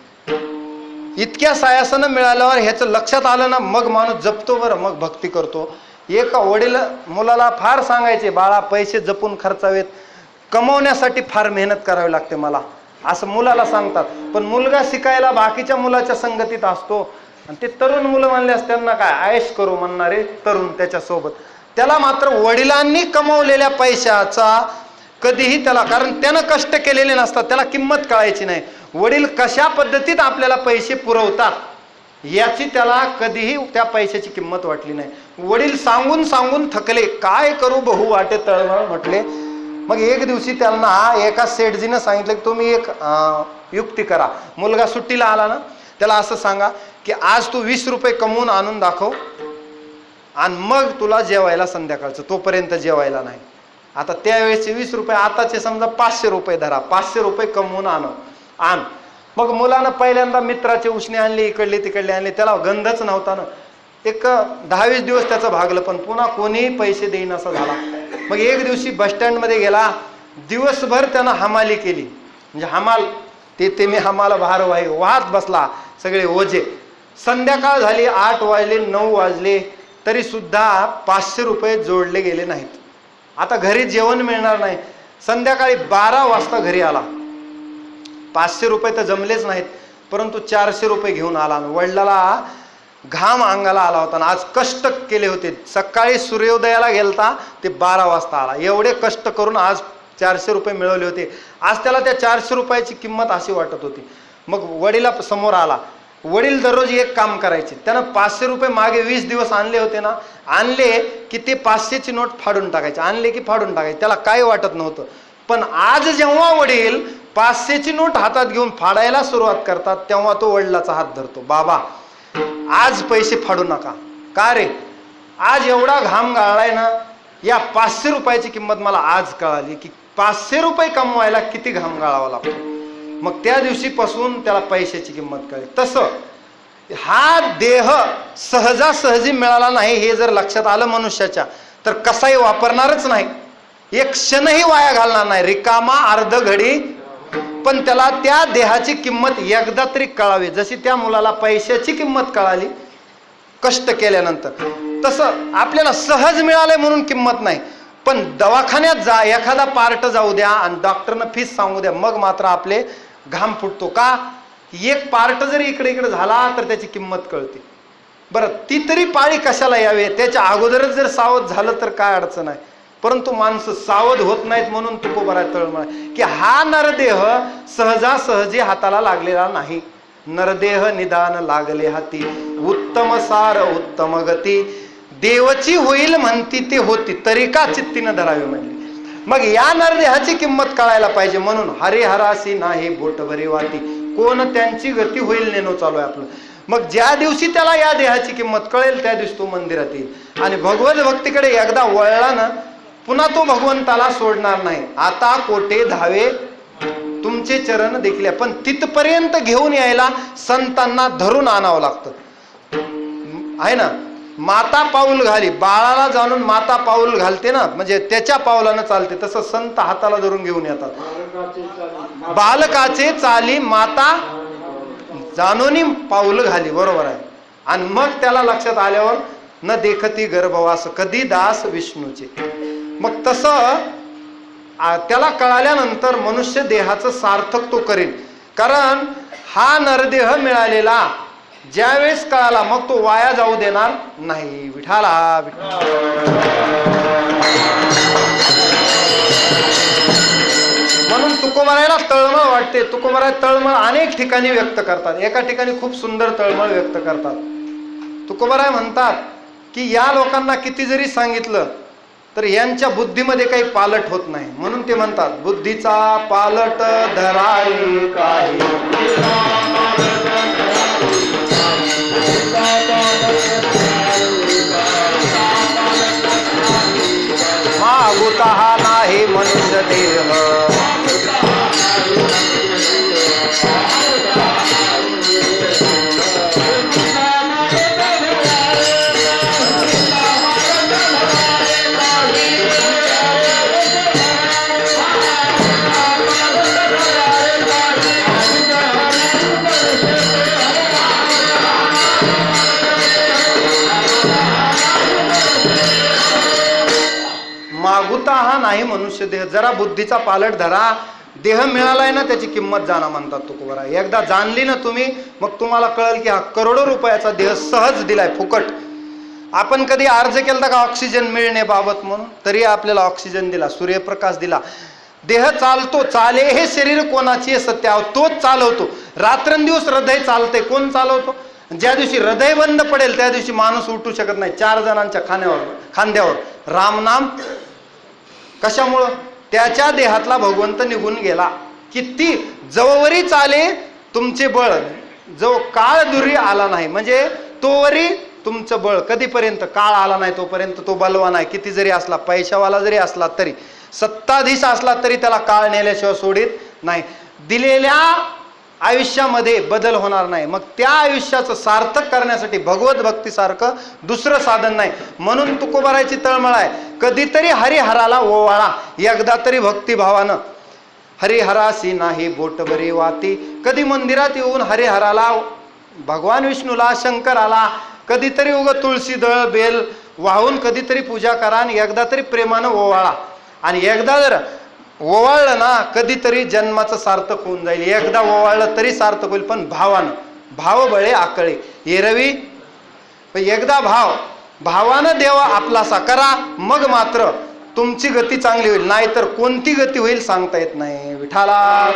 इतक्या सायासानं मिळाल्यावर ह्याचं लक्षात आलं ना, मग माणूस जपतो बरं, मग भक्ती करतो. एक वडील मुलाला फार सांगायचे, बाळा पैसे जपून खर्चावेत, कमवण्यासाठी फार मेहनत करावी लागते मला, असं मुलाला सांगतात. पण मुलगा शिकायला बाकीच्या मुलाच्या संगतीत असतो आणि ते तरुण मुलं म्हणल्यास त्यांना काय आयश करू म्हणणारे तरुण त्याच्यासोबत. त्याला मात्र वडिलांनी कमवलेल्या पैशाचा कधीही त्याला, कारण त्यानं कष्ट केलेले नसतात, त्याला किंमत कळायची नाही. वडील कशा पद्धतीत आपल्याला पैसे पुरवतात याची त्याला कधीही त्या पैशाची किंमत वाटली नाही. वडील सांगून सांगून थकले, काय करू बहु वाटे तळमळ म्हटले. मग एक दिवशी त्यांना एका सेठजीनं सांगितलं की तुम्ही एक युक्ती करा. मुलगा सुट्टीला आला ना, त्याला असं सांगा की आज तू 20 रुपये कमवून आणून दाखव आणि मग तुला जेवायला संध्याकाळचं, तोपर्यंत जेवायला नाही. आता त्यावेळेचे 20 रुपये, आताचे समजा 500 रुपये धरा, 500 रुपये कमवून आण. मग मुलानं पहिल्यांदा मित्राचे उसने आणले, इकडले तिकडले आणले, त्याला गंधच नव्हता ना. एक 10-20 दिवस त्याचं भागलं, पण पुन्हा कोणीही पैसे देईन असा झाला. मग एक दिवशी बसस्टँडमध्ये गेला, दिवसभर त्यानं हमाली केली. म्हणजे हमाल ते मी हमाला भार वाहत बसला, सगळे ओझे. संध्याकाळ झाली, 8 वाजले 9 वाजले तरी सुद्धा 500 रुपये जोडले गेले नाहीत. आता घरी जेवण मिळणार नाही. संध्याकाळी 12 वाजता घरी आला. 500 रुपये तर जमलेच नाहीत, परंतु 400 रुपये घेऊन आला. वडिलाला घाम अंगाला आला होता आणि आज कष्ट केले होते. सकाळी सूर्योदयाला गेलता, ते 12 वाजता आला. एवढे कष्ट करून आज 400 रुपये मिळवले होते. आज त्याला त्या 400 रुपयाची किंमत अशी वाटत होती. मग वडिला समोर आला, वडील दररोज एक काम करायचे, त्यानं 500 रुपये मागे 20 दिवस आणले होते ना, आणले की ते 500ची नोट फाडून टाकायचे, आणले की फाडून टाकायचे, त्याला काही वाटत नव्हतं. पण आज जेव्हा वडील 500ची नोट हातात घेऊन फाडायला सुरुवात करतात तेव्हा तो वडिलाचा हात धरतो, बाबा आज पैसे फाडू नका. का रे, आज एवढा घाम गाळलाय ना, या 500 रुपयाची किंमत मला आज कळाली की 500 रुपये कमवायला किती घाम गाळावा लागतो. मग त्या दिवशीपासून त्याला पैशाची किंमत कळली. तसं हा देह सहजासहजी मिळाला नाही हे जर लक्षात आलं मनुष्याच्या, तर कसाही वापरणारच नाही, एक क्षणही वाया घालणार नाही, रिकामा अर्ध घडी. पण त्याला त्या देहाची किंमत एकदा तरी कळावी, जशी त्या मुलाला पैशाची किंमत कळाली कष्ट केल्यानंतर, तसं आपल्याला सहज मिळालंय म्हणून किंमत नाही. पण दवाखान्यात जा, एखादा पार्ट जाऊ द्या आणि डॉक्टरनं फीस सांगू द्या, मग मात्र आपले घाम फुटतो. का, एक पार्ट जरी इकडे इकडे झाला तर त्याची किंमत कळते. बरं, ती तरी पाळी कशाला यावी, त्याच्या अगोदरच जर सावध झालं तर काय अडचण आहे. परंतु माणसं सावध होत नाहीत म्हणून तुकोबरा तळमळ की हा नरदेह सहजासहजी हाताला लागलेला नाही. नरदेह निदान लागले हाती, उत्तम सार उत्तम गती, देवची होईल म्हणती ते होती, तरी का चित्तीनं धरावी म्हणली. मग या नरदेहाची किंमत कळायला पाहिजे. म्हणून हरिहरासी नाही बोटभरी वाटी, कोण त्यांची गती होईल नेनो चालू आहे आपलं. मग ज्या दिवशी त्याला या देहाची किंमत कळेल त्या दिवशी तो मंदिरात येईल आणि भगवत भक्तीकडे एकदा वळला ना, पुन्हा तो भगवंताला सोडणार नाही. आता कोटे धावे तुमचे चरण देखील, पण तिथपर्यंत घेऊन यायला संतांना धरून आणावं लागतं, आहे ना. माता पाऊल घाली, बाळाला जाणून माता पाऊल घालते ना, म्हणजे त्याच्या पावलानं चालते, तसं संत हाताला धरून घेऊन येतात. बालकाचे चाली माता जाणून पाऊल घाली, बरोबर आहे. आणि मग त्याला लक्षात आल्यावर न देखती गर्भवास कधी दास विष्णूचे. मग तसं त्याला कळाल्यानंतर मनुष्य देहाचं सार्थक तो करेल. कारण हा नरदेह मिळालेला ज्यावेळेस कळाला मग तो वाया जाऊ देणार नाही. विठाला म्हणून तुकोबारायला तळमळ वाटते. तुकोबाराय तळमळ अनेक ठिकाणी व्यक्त करतात, एका ठिकाणी खूप सुंदर तळमळ व्यक्त करतात. तुकोबाराय म्हणतात की या लोकांना किती जरी सांगितलं तर यांच्या बुद्धीमध्ये काही पालट होत नाही. म्हणून ते म्हणतात, बुद्धीचा पालट धराई काही, मागुता हा नाही मनुष्य देह, मागुता हा नाही मनुष्य देह. जरा बुद्धीचा पालट धरा, देह मिळालाय ना त्याची किंमत जाणा म्हणतात तुकोबारा. एकदा जाणली ना तुम्ही, मग तुम्हाला कळेल की हा करोडो रुपयाचा देह सहज दिलाय फुकट. आपण कधी अर्ज केला का ऑक्सिजन मिळण्याबाबत म्हणून, तरी आपल्याला ऑक्सिजन दिला, सूर्यप्रकाश दिला. देह चालतो, चाले हे शरीर कोणाची सत्य, तोच चालवतो. रात्रंदिवस हृदय चालते, कोण चालवतो? ज्या दिवशी हृदय बंद पडेल त्या दिवशी माणूस उठू शकत नाही. 4 जणांच्या खांद्यावर रामनाम. कशामुळं? त्याच्या देहातला भगवंत निघून गेला. किती जवळवरी चाले तुमचे बळ, जो काळ दुरी आला नाही, म्हणजे तोवरी तुमचं बळ. कधीपर्यंत? काळ आला नाही तोपर्यंत तो बलवान आहे. किती जरी असला, पैशावाला जरी असला तरी, सत्ताधीश असला तरी त्याला काळ नेल्याशिवाय सोडित नाही. दिलेल्या आयुष्यामध्ये बदल होणार नाही. मग त्या आयुष्याचं सार्थक करण्यासाठी भगवत भक्तीसारखं दुसरं साधन नाही. म्हणून तुकोबारायची तळमळ आहे, कधीतरी हरिहराला ओवाळा, एकदा तरी भक्तिभावानं. हरिहरासी नाही बोटभरी वाती, कधी मंदिरात येऊन हरिहराला, भगवान विष्णूला, शंकराला कधीतरी उग तुळशी दळ बेल वाहून कधीतरी पूजा करा आणि एकदा तरी प्रेमानं ओवाळा. आणि एकदा जर ओवाळलं ना, कधीतरी जन्माचं सार्थक होऊन जाईल. एकदा ओवाळलं तरी सार्थक होईल, पण भावानं. भाव बळे आकळे एरवी. एकदा भावानं देवा आपलासा करा, मग मात्र तुमची गती चांगली होईल. नाहीतर कोणती गती होईल सांगता येत नाही. विठाला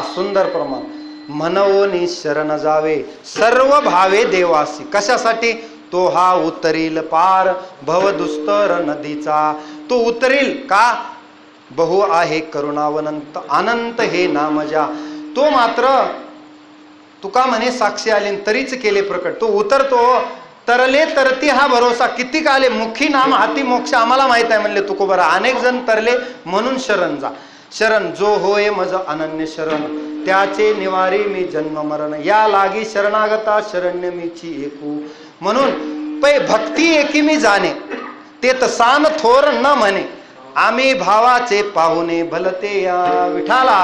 पहा सुंदर प्रमाण. म्हणवनी शरण जावे सर्व भावे देवासी. कशासाठी? तो हा उतरील पार भव दुस्तर नदीचा. तो उतरील का? बहु आहे करुणावनंत अनंत हे नाम ज्या. तो मात्र तुका म्हणे साक्षी आली तरीच केले प्रकट. तो उतरतो. तरले तरती हा भरोसा. किती आले मुखी नाम हाती मोक्ष. आम्हाला माहित आहे म्हणले तुकोबरा. अनेक जण तरले म्हणून शरण जा. शरण जो होय मज अनन्य शरण त्याचे निवारी मी जन्म मरण. या लागी शरणागता शरण्य मीची एकू. म्हणून पै भक्ती एकी मी जाणे ते तसान थोर न म्हणे. आम्ही भावाचे पाहुणे भलते या विठाला.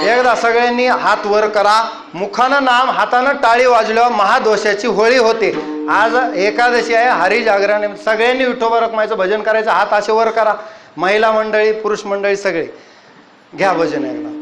एकदा सगळ्यांनी हात वर करा. मुखानं नाम हातानं टाळी वाजल्यावर महादोषाची होळी होते. आज एकादशी आहे. हरी जागरण. सगळ्यांनी विठोबा रखमाईचं भजन करायचं. हात असे वर करा. महिला मंडळी पुरुष मंडळी सगळे घ्या भजन एकदा.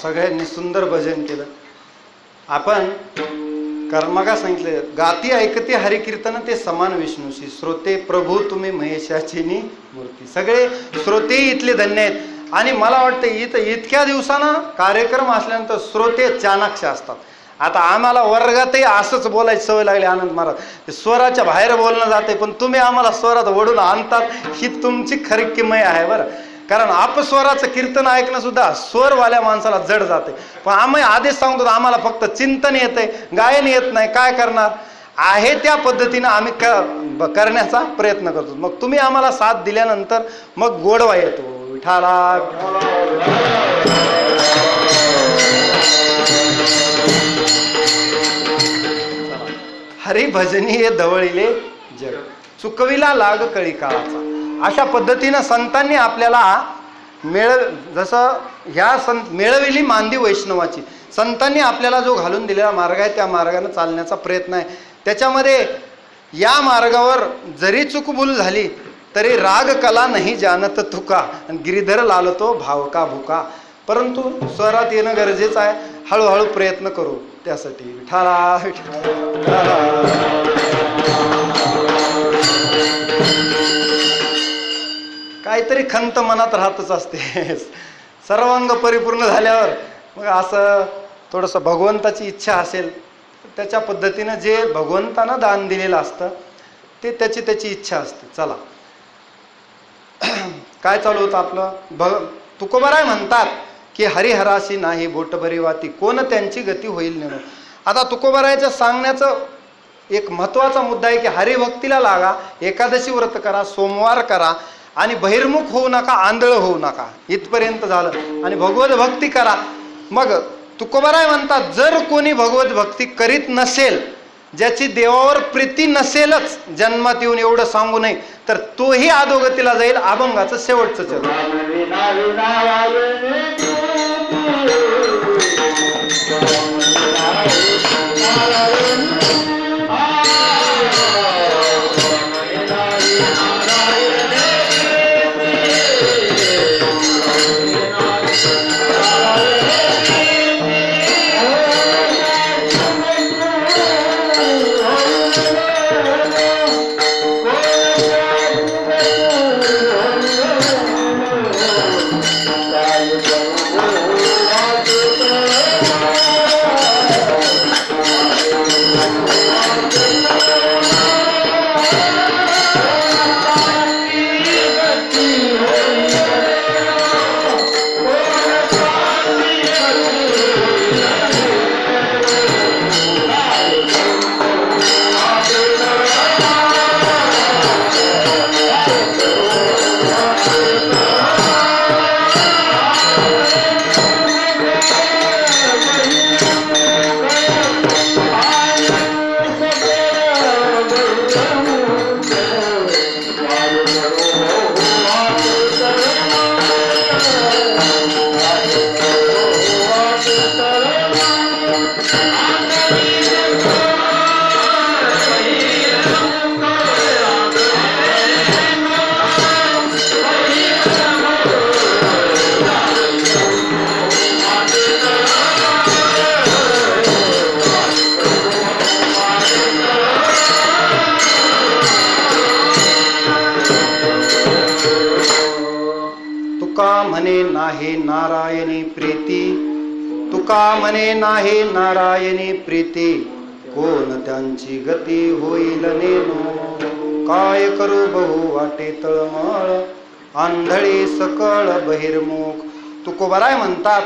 सगळ्यांनी सुंदर भजन केलं. आपण कर्मगा सांगितले गाती ऐकते हरिकीर्तन ते समान विष्णूशी. श्रोते प्रभू तुम्ही महेशाची मूर्ती. सगळे श्रोते इथले धन्य आहेत. आणि मला वाटतं इतक्या दिवसानं कार्यक्रम असल्यानंतर श्रोते चाणाक्ष असतात. आता आम्हाला वर्गातही असंच बोलायची सवय लागली. आनंद महाराज स्वराच्या बाहेर बोलणं जाते पण तुम्ही आम्हाला स्वरात वडून आणतात. ही तुमची खरी किमय आहे बरं. कारण अपस्वराचं कीर्तन ऐकणं सुद्धा स्वरवाल्या माणसाला जड जाते. पण आम्ही आधीच सांगतो आम्हाला फक्त चिंतन येतंय गायन येत नाही. काय करणार आहे त्या पद्धतीनं आम्ही करण्याचा प्रयत्न करतो. मग तुम्ही आम्हाला साथ दिल्यानंतर मग गोडवा येतो. विठाला हरिभजनी हे धवळीले जग चुकविला लाग कळी काळाचा. अशा पद्धतीनं संतांनी आपल्याला जसं ह्या मिळविली मांदी वैष्णवाची. संतांनी आपल्याला जो घालून दिलेला मार्ग आहे त्या मार्गाने चालण्याचा प्रयत्न आहे. त्याच्यामध्ये या मार्गावर जरी चुकभूल झाली तरी राग कला नाही जानत तुका. गिरीधर लालतो भावका भुका. परंतु स्वरात येणं गरजेचं आहे. हळूहळू प्रयत्न करू त्यासाठी. विठाला काहीतरी खंत मनात राहतच असते. सर्वांग परिपूर्ण झाल्यावर मग असं थोडंसं भगवंताची इच्छा असेल त्याच्या पद्धतीनं जे भगवंतानं दान दिलेलं असतं ते त्याची इच्छा असते. चला काय चालू होतं आपलं. तुकोबाराय म्हणतात की हरिहराशी नाही बोटभरी वाती कोण त्यांची गती होईल नेणू. आता तुकोबारायचं सांगण्याचं एक महत्वाचा मुद्दा आहे की हरिभक्तीला लागा. एकादशी व्रत करा. सोमवार करा. आणि बहिर्मुख होऊ नका. आंधळ होऊ नका. इथपर्यंत झालं. आणि भगवत भक्ती करा. मग तुकोबाराय म्हणतात जर कोणी भगवत भक्ती करीत नसेल ज्याची देवावर प्रीती नसेलच जन्मात येऊन एवढं सांगू नये तर तोही अधोगतीला जाईल. अभंगाचं शेवटचं चरण. म्हणे नाही नारायणी प्रीती, तुका म्हणे नाही नारायणी प्रीती, कोण त्यांची गती होईल नेनो. काय करू बहु वाटे तळमळ, आंधळी सकळ बहिर्मुख. तुकोबाराय म्हणतात,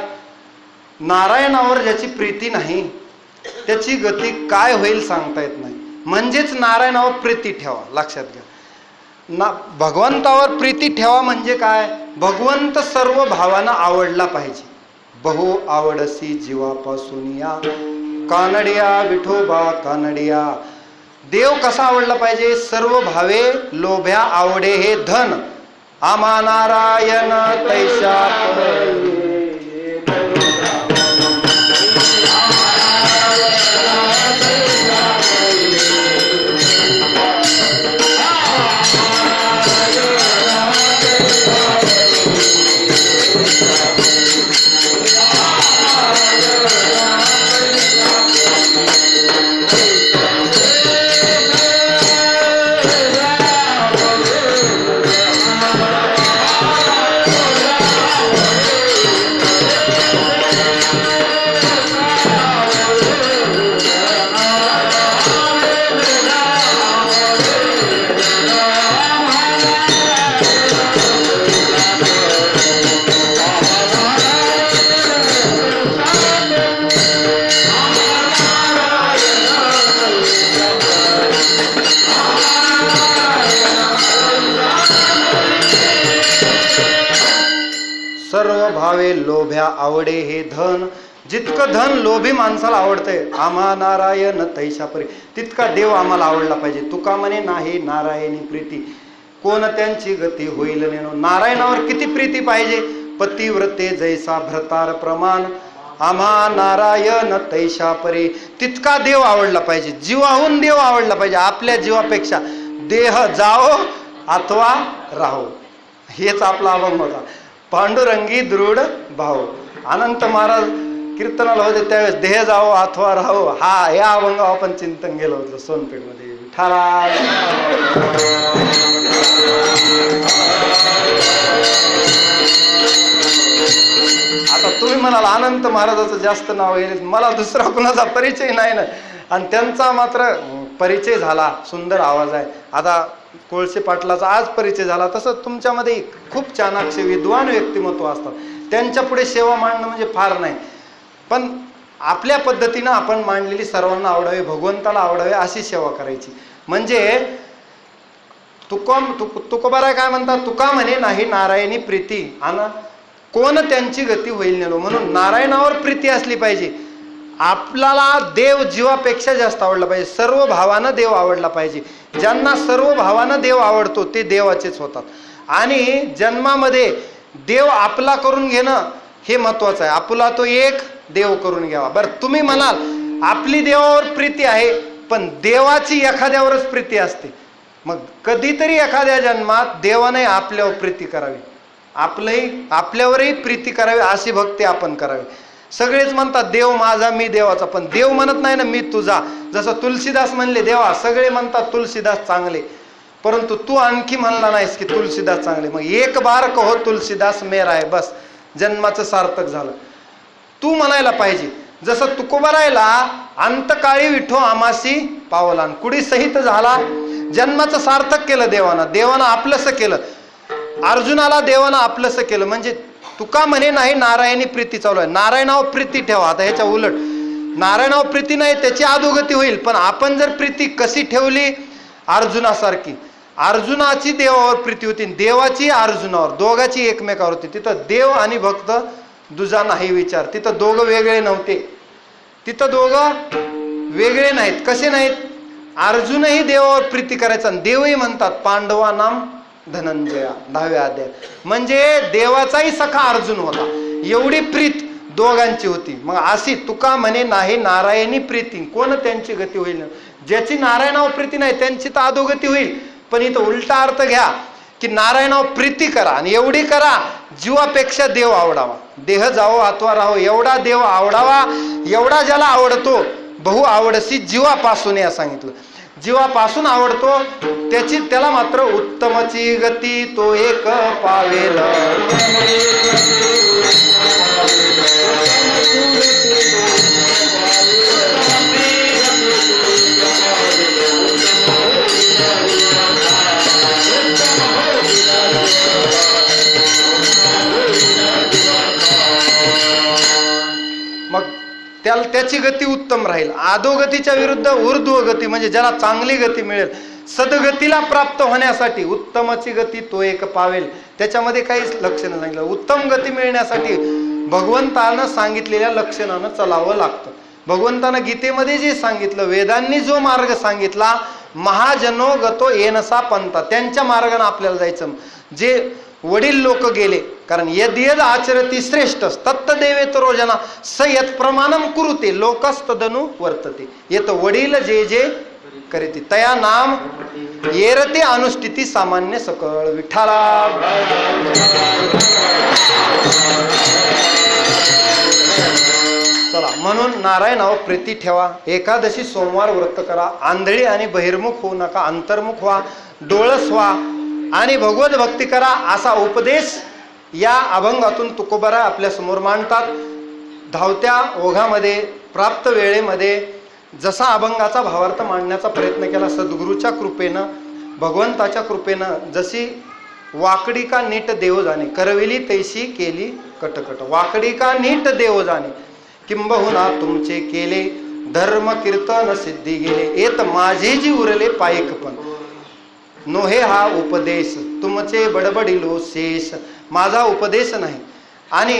नारायणावर ज्याची प्रीती नाही त्याची गती काय होईल सांगता येत नाही. म्हणजेच नारायणावर प्रीती ठेवा. लक्षात घ्या, भगवंतावर प्रीती ठेवा म्हणजे काय? भगवंत सर्व भावानं आवडला पाहिजे. बहु आवडसी जीवापासून या, कानडिया विठोबा कानडिया. देव कसा आवडला पाहिजे? सर्व भावे लोभ्या आवडे हे धन, आमा नारायण तैशा परी. सर्व भावे लोभ्या आवडे हे धन. जितकं धन लोभी माणसाला आवडतंय, आम्हा नारायण तैशा परी, तितका देव आम्हाला आवडला पाहिजे. तुका म्हणे नाही नारायणी प्रीती, कोण त्यांची गती होईल नेनो. नारायणावर किती प्रीती पाहिजे? पतिव्रते जैसा भ्रतार प्रमाण, आम्हा नारायण तैशा परी, तितका देव आवडला पाहिजे. जीवाहून देव आवडला पाहिजे. आपल्या जीवापेक्षा देह जाओ अथवा राहो, हेच आपला अभंग होता. पांडुरंगी दृढ भाव. अनंत महाराज कीर्तनाला होते त्यावेळेस देह जाओ अथवा राहो, हा या अभंगावर आपण चिंतन गेलो होतं सोनपेठमध्ये. आता तुम्ही म्हणाल अनंत महाराजाचं जास्त नाव येईल, मला दुसरा कुणाचा परिचय नाही ना. आणि त्यांचा मात्र परिचय झाला, सुंदर आवाज आहे. आता कोळसे पाटलाचा आज परिचय झाला, तसं तुमच्यामध्ये खूप चाणाक्ष विद्वान व्यक्तिमत्व असतात, त्यांच्या पुढे सेवा मांडणं म्हणजे फार नाही. पण आपल्या पद्धतीनं आपण मांडलेली सर्वांना आवडावे, भगवंताला आवडावे अशी सेवा करायची. म्हणजे तुकोबाराय काय म्हणतात? तुका म्हणे नाही नारायणी प्रीती, आणि कोण त्यांची गती होईल नेलो. म्हणून नारायणावर प्रीती असली पाहिजे. आपल्याला देव जीवापेक्षा जास्त आवडला पाहिजे. सर्व भावानं देव आवडला पाहिजे. ज्यांना सर्व भावानं देव आवडतो ते देवाचेच होतात. आणि जन्मामध्ये देव आपला करून घेणं हे महत्वाचं आहे. आपला तो एक देव करून घ्यावा. बरं, तुम्ही म्हणाल आपली देवावर प्रीती आहे, पण देवाची एखाद्यावरच प्रीती असते. मग कधीतरी एखाद्या जन्मात देवाने आपल्यावर प्रीती करावी, आपल्यावरही प्रीती करावी, अशी भक्ती आपण करावी. सगळेच म्हणतात देव माझा मी देवाचा, पण देव म्हणत नाही ना मी तुझा. जसं तुलसीदास म्हणले देवा, सगळे म्हणतात तुलसीदास चांगले, परंतु तू आणखी म्हणला नाहीस की तुलसीदास चांगले. मग एक बार कहो तुलसीदास मेरा आहे, बस जन्माचं सार्थक झालं. तू म्हणायला पाहिजे. जसं तुकोबारायला अंतकाळी विठो आमासी पावला, कुडी सहित झाला, जन्माचं सार्थक केलं देवानं. देवानं आपलंसं केलं. अर्जुनाला देवानं आपलंसं केलं. म्हणजे तुका म्हणे नाही नारायणी प्रीती चालू आहे. नारायणावर प्रीती ठेवा. आता ह्याच्या उलट नारायणावर प्रीती नाही, त्याची अधोगती होईल. पण आपण जर प्रीती कशी ठेवली अर्जुनासारखी, अर्जुनाची देवावर प्रीती होती, देवाची अर्जुनावर, दोघाची एकमेकावर होती. तिथं देव आणि भक्त दुजा नाही विचार. तिथं दोघं वेगळे नव्हते. तिथं दोघं वेगळे नाहीत. कसे नाहीत? अर्जुनही देवावर प्रीती करायचा आणि देवही म्हणतात पांडवा नाम धनंजया, 10व्या अध्याय. म्हणजे देवाचाही सखा अर्जुन होता. एवढी प्रीत दोघांची होती. मग अशी तुका म्हणे नाही नारायणी प्रीती, कोण त्यांची गती होईल. ज्याची नारायणावर प्रीती नाही त्यांची तर अधोगती होईल. पण इथं उलटा अर्थ घ्या की नारायणावर प्रीती करा आणि एवढी करा जीवापेक्षा देव आवडावा. देह जावो अथवा राहो, एवढा देव आवडावा, एवढा ज्याला आवडतो. बहु आवडसी जीवापासून या सांगितलं. जीवापासून आवडतो त्याला मात्र उत्तमची गती तो एक पावेल. मग त्याची गती उत्तम राहील. अधोगतीच्या विरुद्ध ऊर्ध्व गती म्हणजे ज्याला चांगली गती मिळेल, सद्गतीला प्राप्त होण्यासाठी उत्तमची गती तो एक पावेल. त्याच्यामध्ये काहीच लक्षण सांगितलं. उत्तम गती मिळण्यासाठी भगवंतानं सांगितलेल्या लक्षणानं चालावं लागतं. भगवंतानं गीतेमध्ये जे सांगितलं, वेदांनी जो मार्ग सांगितला, महाजनो गतो येनसा पंथा, त्यांच्या मार्गाने आपल्याला जायचं. जे वडील लोक गेले, कारण यद यद आचरती श्रेष्ठ तत्तदेवेत रोजना स यत् प्रमाणम कुरुते लोकस्तदनु वर्तते. येत वडील जे जे करीती तया नाम येरते अनुष्ठिती सामान्य सकळ विठ्ठला. चला, म्हणून नारायणावर प्रीती ठेवा. एकादशी सोमवार व्रत करा. आंधळी आणि बहिर्मुख होऊ नका, अंतर्मुख व्हा, डोळस व्हा आणि भगवत भक्ती करा, असा उपदेश या अभंगातून तुकोबाराय आपल्या समोर मांडतात. धावत्या ओघामध्ये प्राप्त वेळेमध्ये जसा अभंगाचा भावार्थ मांडण्याचा प्रयत्न केला, सद्गुरूच्या कृपेनं, भगवंताच्या कृपेनं, जशी वाकडी का नीट देव जाणे, करविली तैशी केली कटकट. वाकडी का नीट देव जाणे, किंबहुना तुमचे केले धर्म कीर्तन सिद्धी गेले. येत माझे जी उरले पायकपण, नोहे हा उपदेश तुमचे बडबडिलो शेष. माझा उपदेश नाही. आणि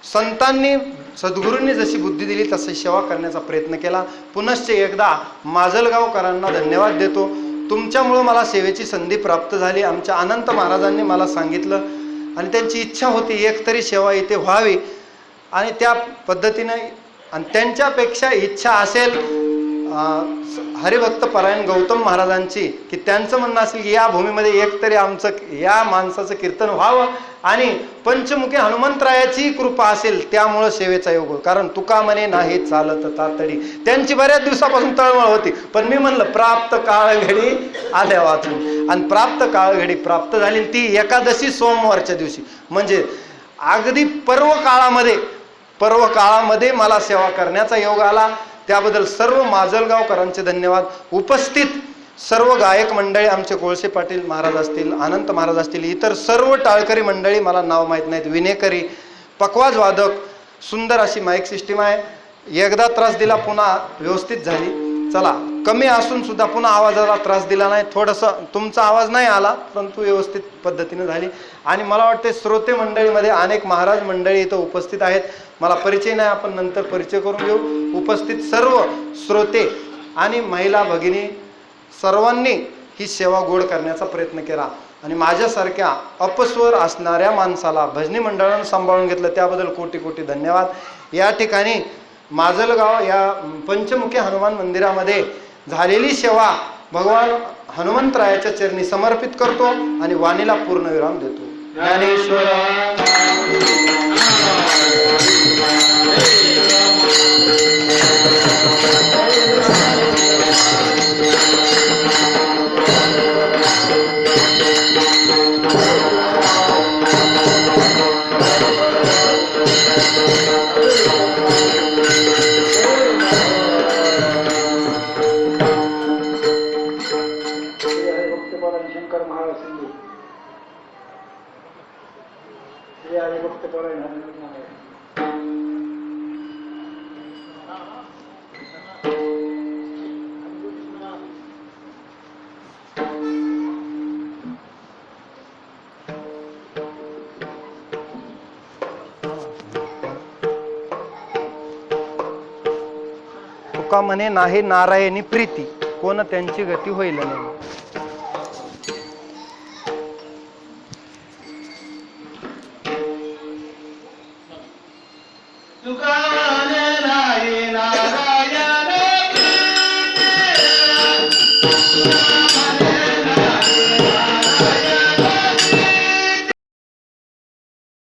संतांनी, सद्गुरूंनी जशी बुद्धी दिली तशी सेवा करण्याचा प्रयत्न केला. पुनश्च एकदा माजलगावकरांना धन्यवाद देतो. तुमच्यामुळं मला सेवेची संधी प्राप्त झाली. आमच्या अनंत महाराजांनी मला सांगितलं आणि त्यांची इच्छा होती एकतरी सेवा इथे व्हावी, आणि त्या पद्धतीने, आणि त्यांच्यापेक्षा इच्छा असेल हरिभक्त परायण गौतम महाराजांची, की त्यांचं म्हणणं असेल की या भूमीमध्ये एकतरी आमचं, या माणसाचं कीर्तन व्हावं, आणि पंचमुखी हनुमंतरायाची कृपा असेल त्यामुळं सेवेचा योग हो. कारण तुका म्हणे नाही चालत तातडी, त्यांची बऱ्याच दिवसापासून तळमळ होती. पण मी म्हणलं प्राप्त काळ घडी आल्या वाचून, आणि प्राप्त काळ घडी प्राप्त झाली. ती एकादशी सोमवारच्या दिवशी, म्हणजे अगदी पर्व काळामध्ये मला सेवा करण्याचा योग आला. त्याबद्दल सर्व माजलगावकरांचे धन्यवाद. उपस्थित सर्व गायक मंडळी, आमचे कोळसे पाटील महाराज असतील, अनंत महाराज असतील, इतर सर्व टाळकरी मंडळी, मला नाव माहीत नाहीत, विनेकरी, पकवाज वादक, सुंदर अशी माईक सिस्टीम आहे. एकदा त्रास दिला, पुन्हा व्यवस्थित झाली. चला, कमी असून सुद्धा पुन्हा आवाजाला त्रास दिला नाही. थोडंसं तुमचा आवाज नाही आला, परंतु व्यवस्थित पद्धतीने झाली. आणि मला वाटते श्रोते मंडळीमध्ये अनेक महाराज मंडळी इथं उपस्थित आहेत. मला परिचय नाही, आपण नंतर परिचय करून घेऊ. उपस्थित सर्व श्रोते आणि महिला भगिनी सर्वांनी ही सेवा गोड करण्याचा प्रयत्न केला. आणि माझ्यासारख्या अपस्वर असणाऱ्या माणसाला भजनी मंडळानं सांभाळून घेतलं, त्याबद्दल कोटी कोटी धन्यवाद. या ठिकाणी माजलगाव या पंचमुखी हनुमान मंदिरामध्ये झालेली सेवा भगवान हनुमंतरायाच्या चरणी समर्पित करतो आणि वाणीला पूर्णविराम देतो. ज्ञानेश्वर तुका म्हणे नाही नारायणी प्रीती, कोण त्यांची गती होईल नाही. तुका